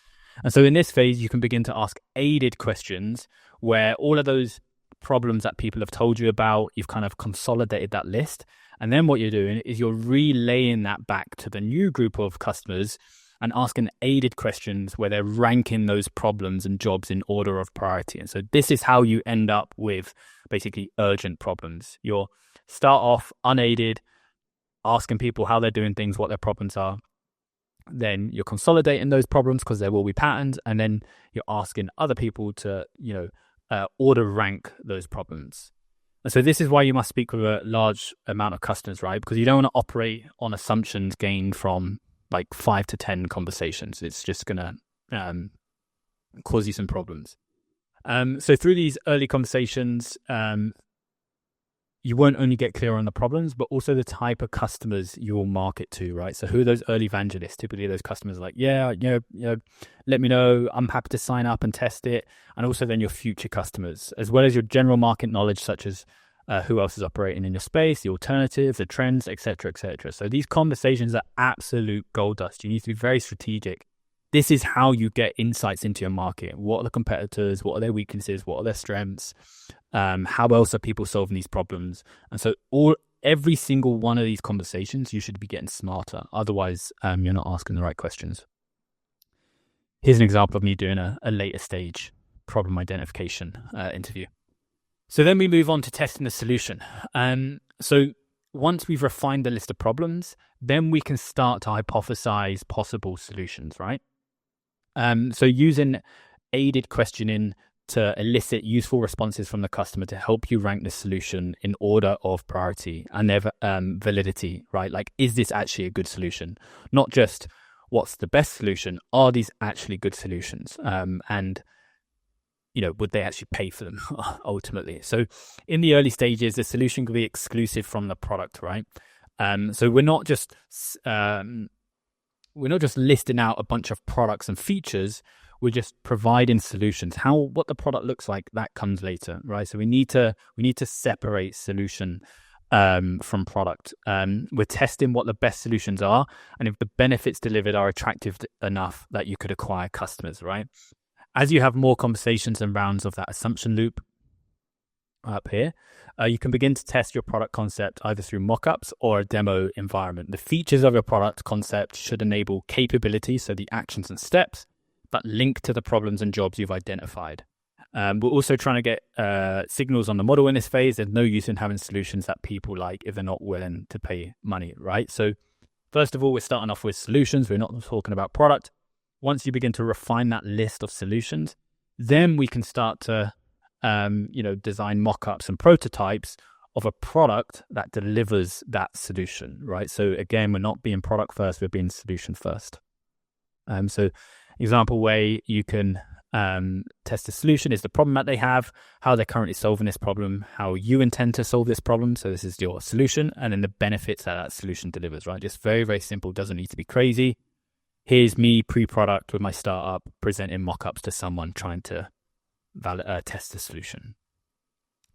And so in this phase, you can begin to ask aided questions where all of those problems that people have told you about, you've kind of consolidated that list. And then what you're doing is you're relaying that back to the new group of customers and asking aided questions where they're ranking those problems and jobs in order of priority. And so this is how you end up with basically urgent problems. You'll start off unaided, asking people how they're doing things, what their problems are. Then you're consolidating those problems because there will be patterns, and then you're asking other people to, order rank those problems. And so this is why you must speak with a large amount of customers, right? Because you don't want to operate on assumptions gained from like 5 to 10 conversations. It's just going to cause you some problems. So through these early conversations, you won't only get clear on the problems, but also the type of customers you will market to, right? So who are those early evangelists? Typically those customers are like, let me know, I'm happy to sign up and test it. And also then your future customers, as well as your general market knowledge, such as who else is operating in your space, the alternatives, the trends, etc., etc. So these conversations are absolute gold dust. You need to be very strategic. This is how you get insights into your market. What are the competitors? What are their weaknesses? What are their strengths? How else are people solving these problems? And so every single one of these conversations, you should be getting smarter. Otherwise, you're not asking the right questions. Here's an example of me doing a later stage problem identification interview. So then we move on to testing the solution. So once we've refined the list of problems, then we can start to hypothesize possible solutions, right? So using aided questioning to elicit useful responses from the customer to help you rank the solution in order of priority and their validity, right? Like, is this actually a good solution? Not just what's the best solution, are these actually good solutions? And would they actually pay for them ultimately? So in the early stages, the solution could be exclusive from the product, right? So we're not just listing out a bunch of products and features. We're just providing solutions. What the product looks like, that comes later, right? So we need to separate solution from product. We're testing what the best solutions are, and if the benefits delivered are attractive enough that you could acquire customers, right? As you have more conversations and rounds of that assumption loop up here, you can begin to test your product concept either through mockups or a demo environment. The features of your product concept should enable capability, so the actions and steps, that link to the problems and jobs you've identified. We're also trying to get signals on the model in this phase. There's no use in having solutions that people like if they're not willing to pay money, right? So first of all, we're starting off with solutions. We're not talking about product. Once you begin to refine that list of solutions, then we can start to design mock-ups and prototypes of a product that delivers that solution, right? So again, we're not being product first, we're being solution first. So example way you can test a solution is the problem that they have, how they're currently solving this problem, how you intend to solve this problem. So this is your solution, and then the benefits that solution delivers, right? Just very, very simple, doesn't need to be crazy. Here's me pre-product with my startup presenting mock-ups to someone trying to test the solution.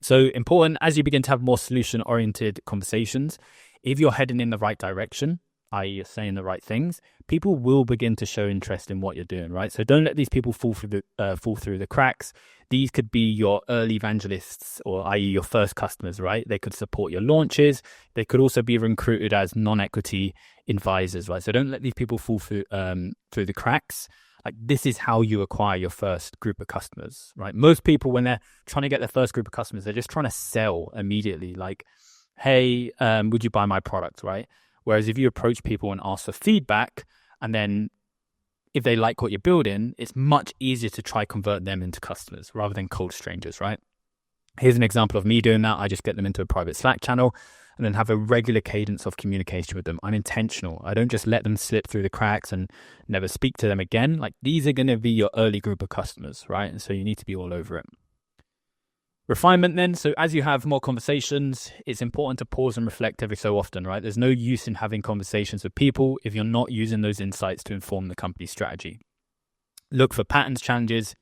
So important, as you begin to have more solution-oriented conversations, if you're heading in the right direction, i.e. you're saying the right things, people will begin to show interest in what you're doing, right? So don't let these people fall through the cracks. These could be your early evangelists, or i.e. your first customers, right? They could support your launches. They could also be recruited as non-equity advisors, right? So don't let these people fall through the cracks. Like, this is how you acquire your first group of customers, right? Most people, when they're trying to get their first group of customers, they're just trying to sell immediately. Like, hey, would you buy my product, right? Whereas if you approach people and ask for feedback, and then if they like what you're building, it's much easier to try convert them into customers rather than cold strangers, right? Here's an example of me doing that. I just get them into a private Slack channel and then have a regular cadence of communication with them. I'm intentional. I don't just let them slip through the cracks and never speak to them again. Like, these are going to be your early group of customers, right? And so you need to be all over it. Refinement then. So as you have more conversations, it's important to pause and reflect every so often, right? There's no use in having conversations with people if you're not using those insights to inform the company's strategy. Look for patterns, challenge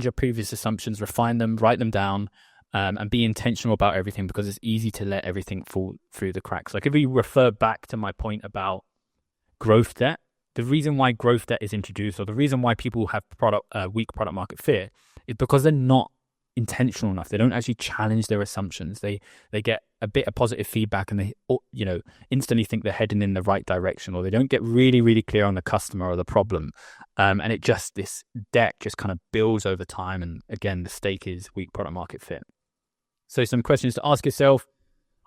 your previous assumptions, refine them, write them down. and be intentional about everything, because it's easy to let everything fall through the cracks. Like if we refer back to my point about growth debt, the reason why growth debt is introduced, or the reason why people have weak product market fit, is because they're not intentional enough. They don't actually challenge their assumptions. They get a bit of positive feedback and they instantly think they're heading in the right direction, or they don't get really, really clear on the customer or the problem. And this deck just kind of builds over time. And again, the stake is weak product market fit. So some questions to ask yourself: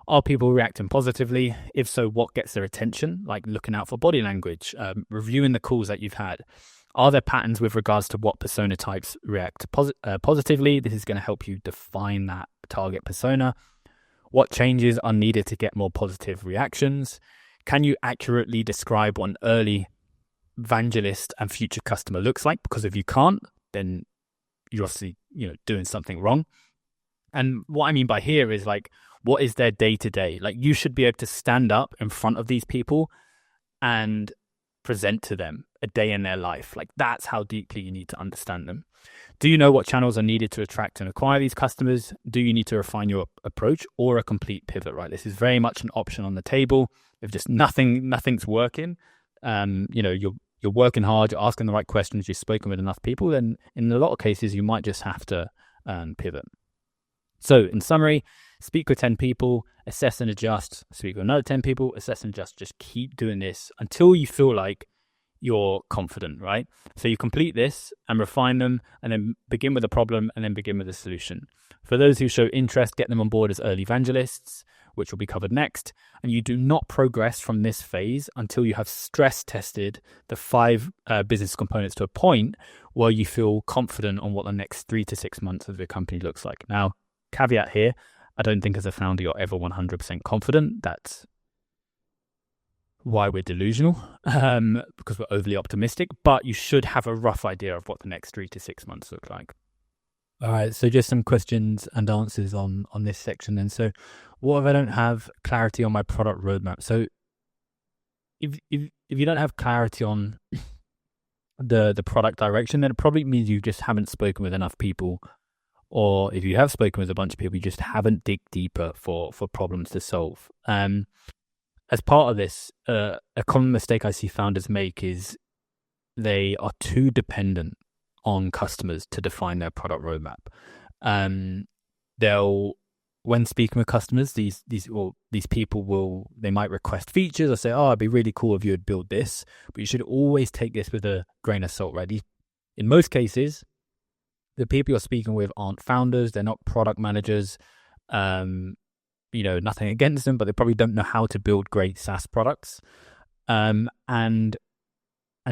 are people reacting positively? If so, what gets their attention? Like looking out for body language, reviewing the calls that you've had. Are there patterns with regards to what persona types react positively? This is going to help you define that target persona. What changes are needed to get more positive reactions? Can you accurately describe what an early evangelist and future customer looks like? Because if you can't, then you're obviously doing something wrong. And what I mean by here is like, what is their day-to-day? Like you should be able to stand up in front of these people and present to them a day in their life. Like that's how deeply you need to understand them. Do you know what channels are needed to attract and acquire these customers? Do you need to refine your approach or a complete pivot, right? This is very much an option on the table. If just nothing's working, you're working hard, you're asking the right questions, you've spoken with enough people, then in a lot of cases, you might just have to pivot. So in summary, speak with 10 people, assess and adjust, speak with another 10 people, assess and adjust. Just keep doing this until you feel like you're confident, right? So you complete this and refine them, and then begin with a problem and then begin with a solution. For those who show interest, get them on board as early evangelists, which will be covered next. And you do not progress from this phase until you have stress tested the 5 business components to a point where you feel confident on what the next 3 to 6 months of your company looks like. Now, caveat here, I don't think as a founder you're ever 100% confident. That's why we're delusional, because we're overly optimistic, but you should have a rough idea of what the next 3 to 6 months look like. All right, so just some questions and answers on this section then. So what if I don't have clarity on my product roadmap? So if you don't have clarity on the product direction, then it probably means you just haven't spoken with enough people. Or if you have spoken with a bunch of people, you just haven't dig deeper for problems to solve. As part of this, a common mistake I see founders make is they are too dependent on customers to define their product roadmap. When speaking with customers, these people they might request features or say, "Oh, it'd be really cool if you would build this," but you should always take this with a grain of salt, right? In most cases, the people you're speaking with aren't founders; they're not product managers. Nothing against them, but they probably don't know how to build great SaaS products. And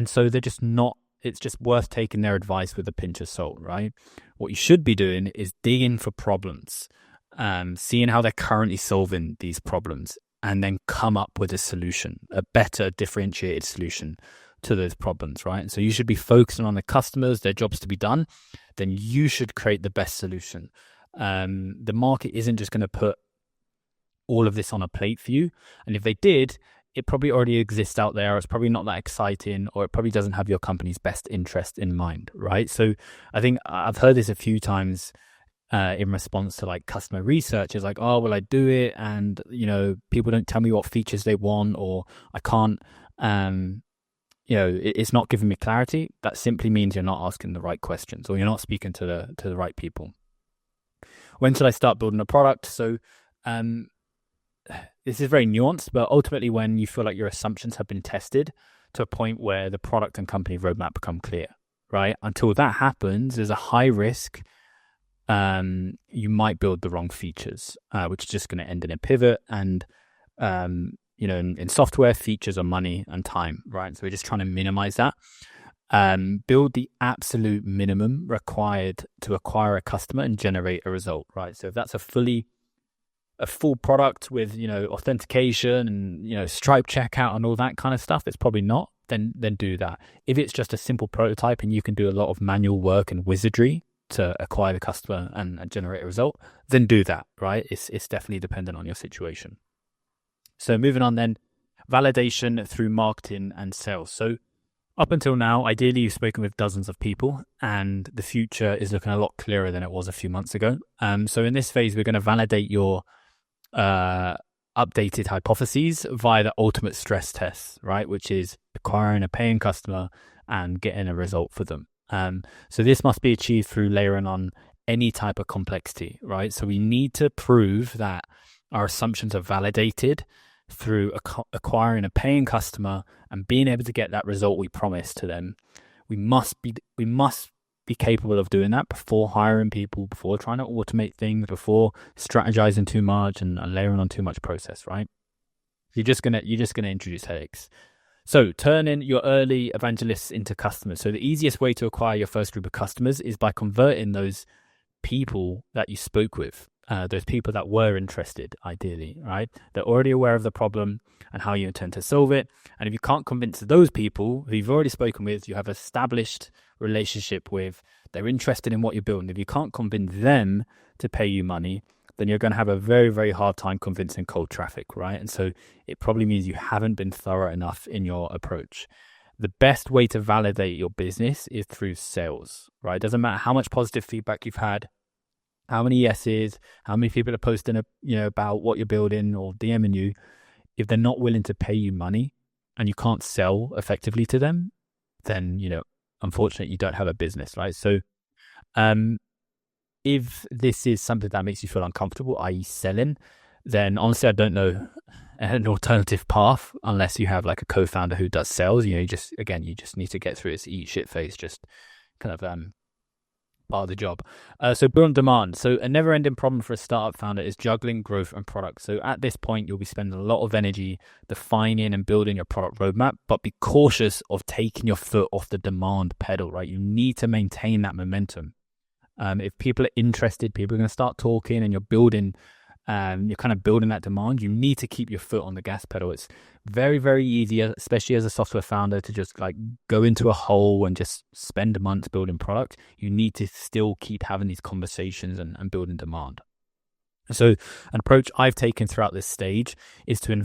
so they're just not, it's just worth taking their advice with a pinch of salt, right? What you should be doing is digging for problems, seeing how they're currently solving these problems, and then come up with a solution, a better differentiated solution to those problems, right? So you should be focusing on the customers, their jobs to be done. Then you should create the best solution. The market isn't just going to put all of this on a plate for you. And if they did, it probably already exists out there. It's probably not that exciting, or it probably doesn't have your company's best interest in mind, right? So I think I've heard this a few times in response to like customer research. It's like, oh, well, I do it, and people don't tell me what features they want, or I can't, it's not giving me clarity. That simply means you're not asking the right questions, or you're not speaking to the right people. When should I start building a product? So this is very nuanced, but ultimately when you feel like your assumptions have been tested to a point where the product and company roadmap become clear, right? Until that happens, there's a high risk you might build the wrong features, which is just going to end in a pivot. And in software, features are money and time, right? So we're just trying to minimize that. Build the absolute minimum required to acquire a customer and generate a result, right? So if that's a full product with authentication and Stripe checkout and all that kind of stuff, it's probably not. Then do that. If it's just a simple prototype and you can do a lot of manual work and wizardry to acquire the customer and generate a result, then do that, right? It's definitely dependent on your situation. So moving on then, validation through marketing and sales. So Up until now, ideally, you've spoken with dozens of people, and the future is looking a lot clearer than it was a few months ago. So in this phase, we're going to validate your updated hypotheses via the ultimate stress test, right? Which is acquiring a paying customer and getting a result for them. So this must be achieved through layering on any type of complexity, right? So we need to prove that our assumptions are validated through acquiring a paying customer and being able to get that result we promised to them. We must be capable of doing that before hiring people, before trying to automate things, before strategizing too much and layering on too much process, right? You're just gonna introduce headaches. So turning your early evangelists into customers. So the easiest way to acquire your first group of customers is by converting those people that you spoke with, those people that were interested, ideally, right? They're already aware of the problem and how you intend to solve it. And if you can't convince those people who you've already spoken with, you have established relationship with, they're interested in what you're building. If you can't convince them to pay you money, then you're going to have a very, very hard time convincing cold traffic, right? And so it probably means you haven't been thorough enough in your approach. The best way to validate your business is through sales, right? It doesn't matter how much positive feedback you've had, how many yeses, how many people are posting about what you're building or DMing you. If they're not willing to pay you money and you can't sell effectively to them, then, unfortunately, you don't have a business, right? So if this is something that makes you feel uncomfortable, i.e. selling, then honestly, I don't know an alternative path unless you have like a co-founder who does sales. You just need to get through this eat shit phase, just kind of part of the job. So build on demand. So a never-ending problem for a startup founder is juggling growth and product. So at this point, you'll be spending a lot of energy defining and building your product roadmap, but be cautious of taking your foot off the demand pedal, right? You need to maintain that momentum. If people are interested, people are going to start talking, and you're kind of building that demand. You need to keep your foot on the gas pedal. It's very, very easy, especially as a software founder, to just like go into a hole and just spend months building product. You need to still keep having these conversations and building demand. So an approach I've taken throughout this stage is to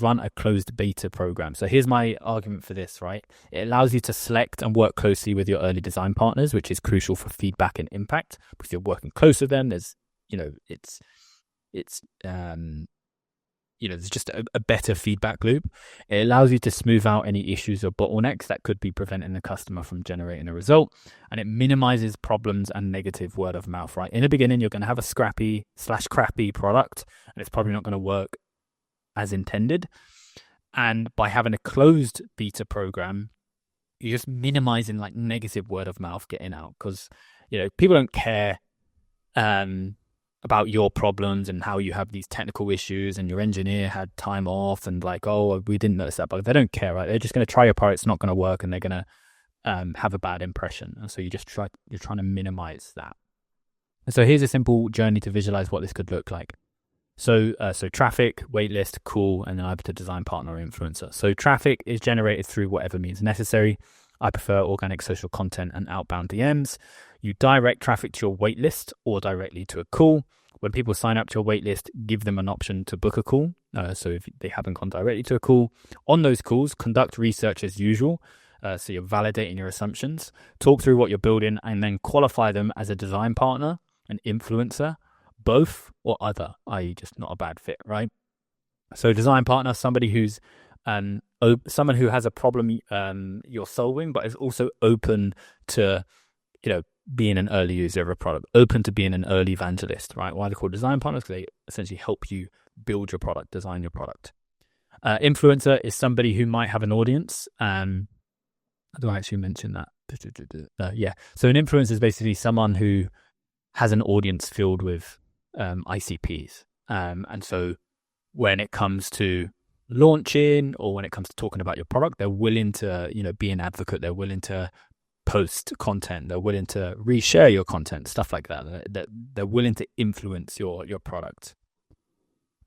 run a closed beta program. So here's my argument for this, right? It allows you to select and work closely with your early design partners, which is crucial for feedback and impact, because you're working close with them. There's just a better feedback loop. It allows you to smooth out any issues or bottlenecks that could be preventing the customer from generating a result, and it minimizes problems and negative word of mouth, right? In the beginning, you're going to have a scrappy/crappy product, and it's probably not going to work as intended. And by having a closed beta program, you're just minimizing like negative word of mouth getting out, because people don't care about your problems and how you have these technical issues and your engineer had time off and like, oh, we didn't notice that bug. They don't care, right? They're just going to try your product. It's not going to work, and they're going to have a bad impression. And so you're trying to minimize that. And so here's a simple journey to visualize what this could look like. So traffic, waitlist, cool, and then either to design partner or influencer. So traffic is generated through whatever means necessary. I prefer organic social content and outbound DMs. You direct traffic to your waitlist or directly to a call. When people sign up to your waitlist, give them an option to book a call. So if they haven't gone directly to a call, on those calls, conduct research as usual. So you're validating your assumptions, talk through what you're building, and then qualify them as a design partner, an influencer, both or other, i.e. just not a bad fit, right? So design partner, somebody who's someone who has a problem you're solving, but is also open to being an early user of a product, open to being an early evangelist, right? Why they're called design partners? Because they essentially help you build your product, design your product. Influencer is somebody who might have an audience. Do I actually mention that? Yeah. So an influencer is basically someone who has an audience filled with ICPs. And so when it comes to launching or when it comes to talking about your product, they're willing to, be an advocate. They're willing to post content. They're willing to reshare your content, stuff like that. They're willing to influence your product.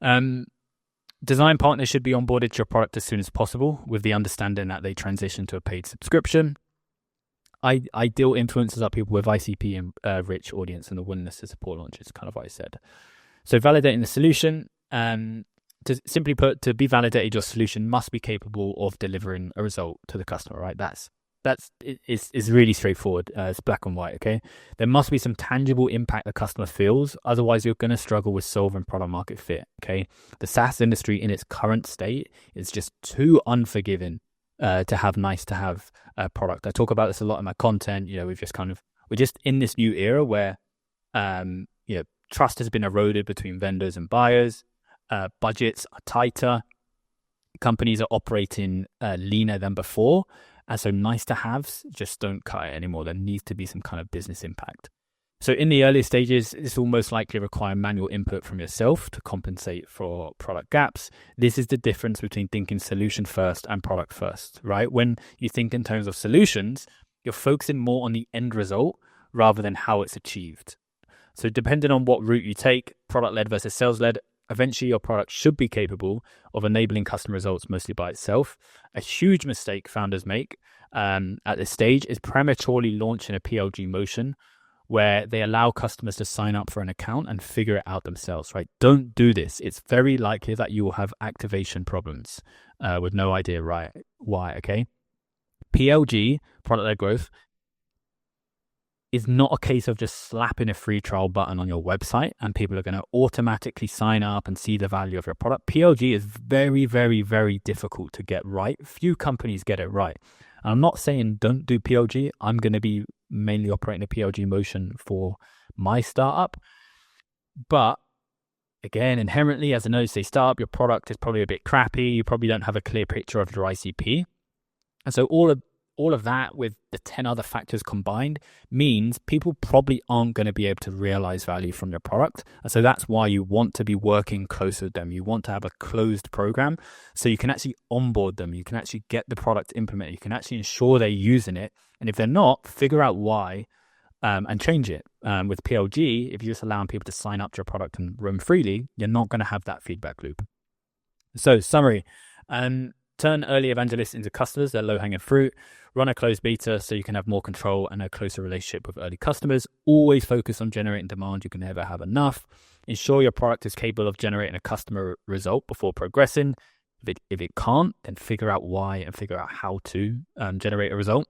Design partners should be onboarded to your product as soon as possible with the understanding that they transition to a paid subscription. Ideal influencers are people with ICP and rich audience and the willingness to support launches, kind of what I said. So validating the solution. to simply put, to be validated, your solution must be capable of delivering a result to the customer, right? That's really straightforward. It's black and white, okay? There must be some tangible impact the customer feels. Otherwise, you're going to struggle with solving product market fit, okay? The SaaS industry in its current state is just too unforgiving to have nice to have a product. I talk about this a lot in my content. We're just in this new era where, trust has been eroded between vendors and buyers. Budgets are tighter. Companies are operating leaner than before. And so nice to haves just don't cut it anymore. There needs to be some kind of business impact. So in the early stages, this will most likely require manual input from yourself to compensate for product gaps. This is the difference between thinking solution first and product first, right? When you think in terms of solutions, you're focusing more on the end result rather than how it's achieved. So depending on what route you take, product-led versus sales-led, eventually your product should be capable of enabling customer results mostly by itself. A huge mistake founders make at this stage is prematurely launching a PLG motion where they allow customers to sign up for an account and figure it out themselves, right? Don't do this. It's very likely that you will have activation problems with no idea why, okay? PLG, product-led growth, is not a case of just slapping a free trial button on your website and people are going to automatically sign up and see the value of your product. PLG is very, very, very difficult to get right. Few companies get it right. And I'm not saying don't do PLG. I'm going to be mainly operating a PLG motion for my startup. But again, inherently, as an early stage startup, your product is probably a bit crappy. You probably don't have a clear picture of your ICP. And so all of that with the 10 other factors combined means people probably aren't going to be able to realize value from your product. And so that's why you want to be working close with them. You want to have a closed program so you can actually onboard them. You can actually get the product implemented. You can actually ensure they're using it. And if they're not, figure out why and change it. With PLG, if you're just allowing people to sign up to your product and roam freely, you're not going to have that feedback loop. So summary, turn early evangelists into customers. They're low-hanging fruit. Run a closed beta so you can have more control and a closer relationship with early customers. Always focus on generating demand. You can never have enough. Ensure your product is capable of generating a customer result before progressing. If it can't, then figure out why and figure out how to generate a result.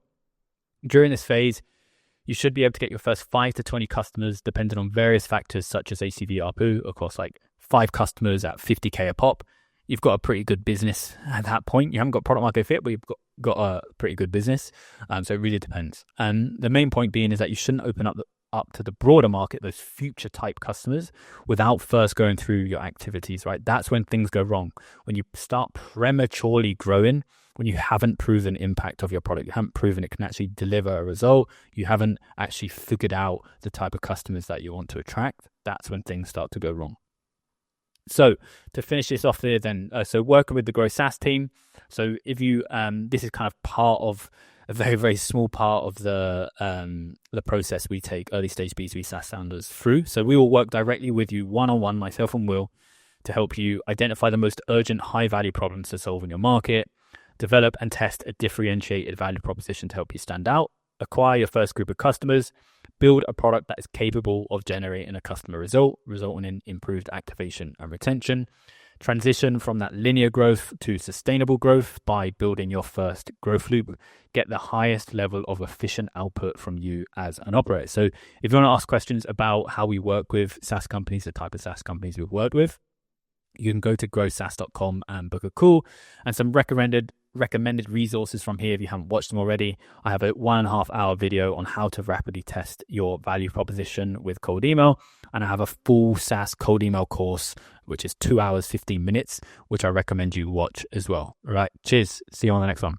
During this phase, you should be able to get your first 5 to 20 customers depending on various factors such as ACV ARPU. Of course, like 5 customers at $50K a pop. You've got a pretty good business at that point. You haven't got product market fit, but you've got a pretty good business. So it really depends. And the main point being is that you shouldn't open up to the broader market, those future type customers, without first going through your activities, right? That's when things go wrong. When you start prematurely growing, when you haven't proven impact of your product, you haven't proven it can actually deliver a result, you haven't actually figured out the type of customers that you want to attract, that's when things start to go wrong. So to finish this off there then, so working with the Grow SaaS team. So if you, this is kind of part of a very, very small part of the process we take early stage B2B SaaS founders through. So we will work directly with you one-on-one, myself and Will, to help you identify the most urgent high value problems to solve in your market, develop and test a differentiated value proposition to help you stand out, acquire your first group of customers, build a product that is capable of generating a customer result, resulting in improved activation and retention, transition from that linear growth to sustainable growth by building your first growth loop, get the highest level of efficient output from you as an operator. So if you want to ask questions about how we work with SaaS companies, the type of SaaS companies we've worked with, you can go to growsaas.com and book a call. And some recommended resources from here if you haven't watched them already. I have a 1.5 hour video on how to rapidly test your value proposition with cold email, and I have a full SaaS cold email course which is 2 hours 15 minutes, which I recommend you watch as well. All right, cheers, see you on the next one.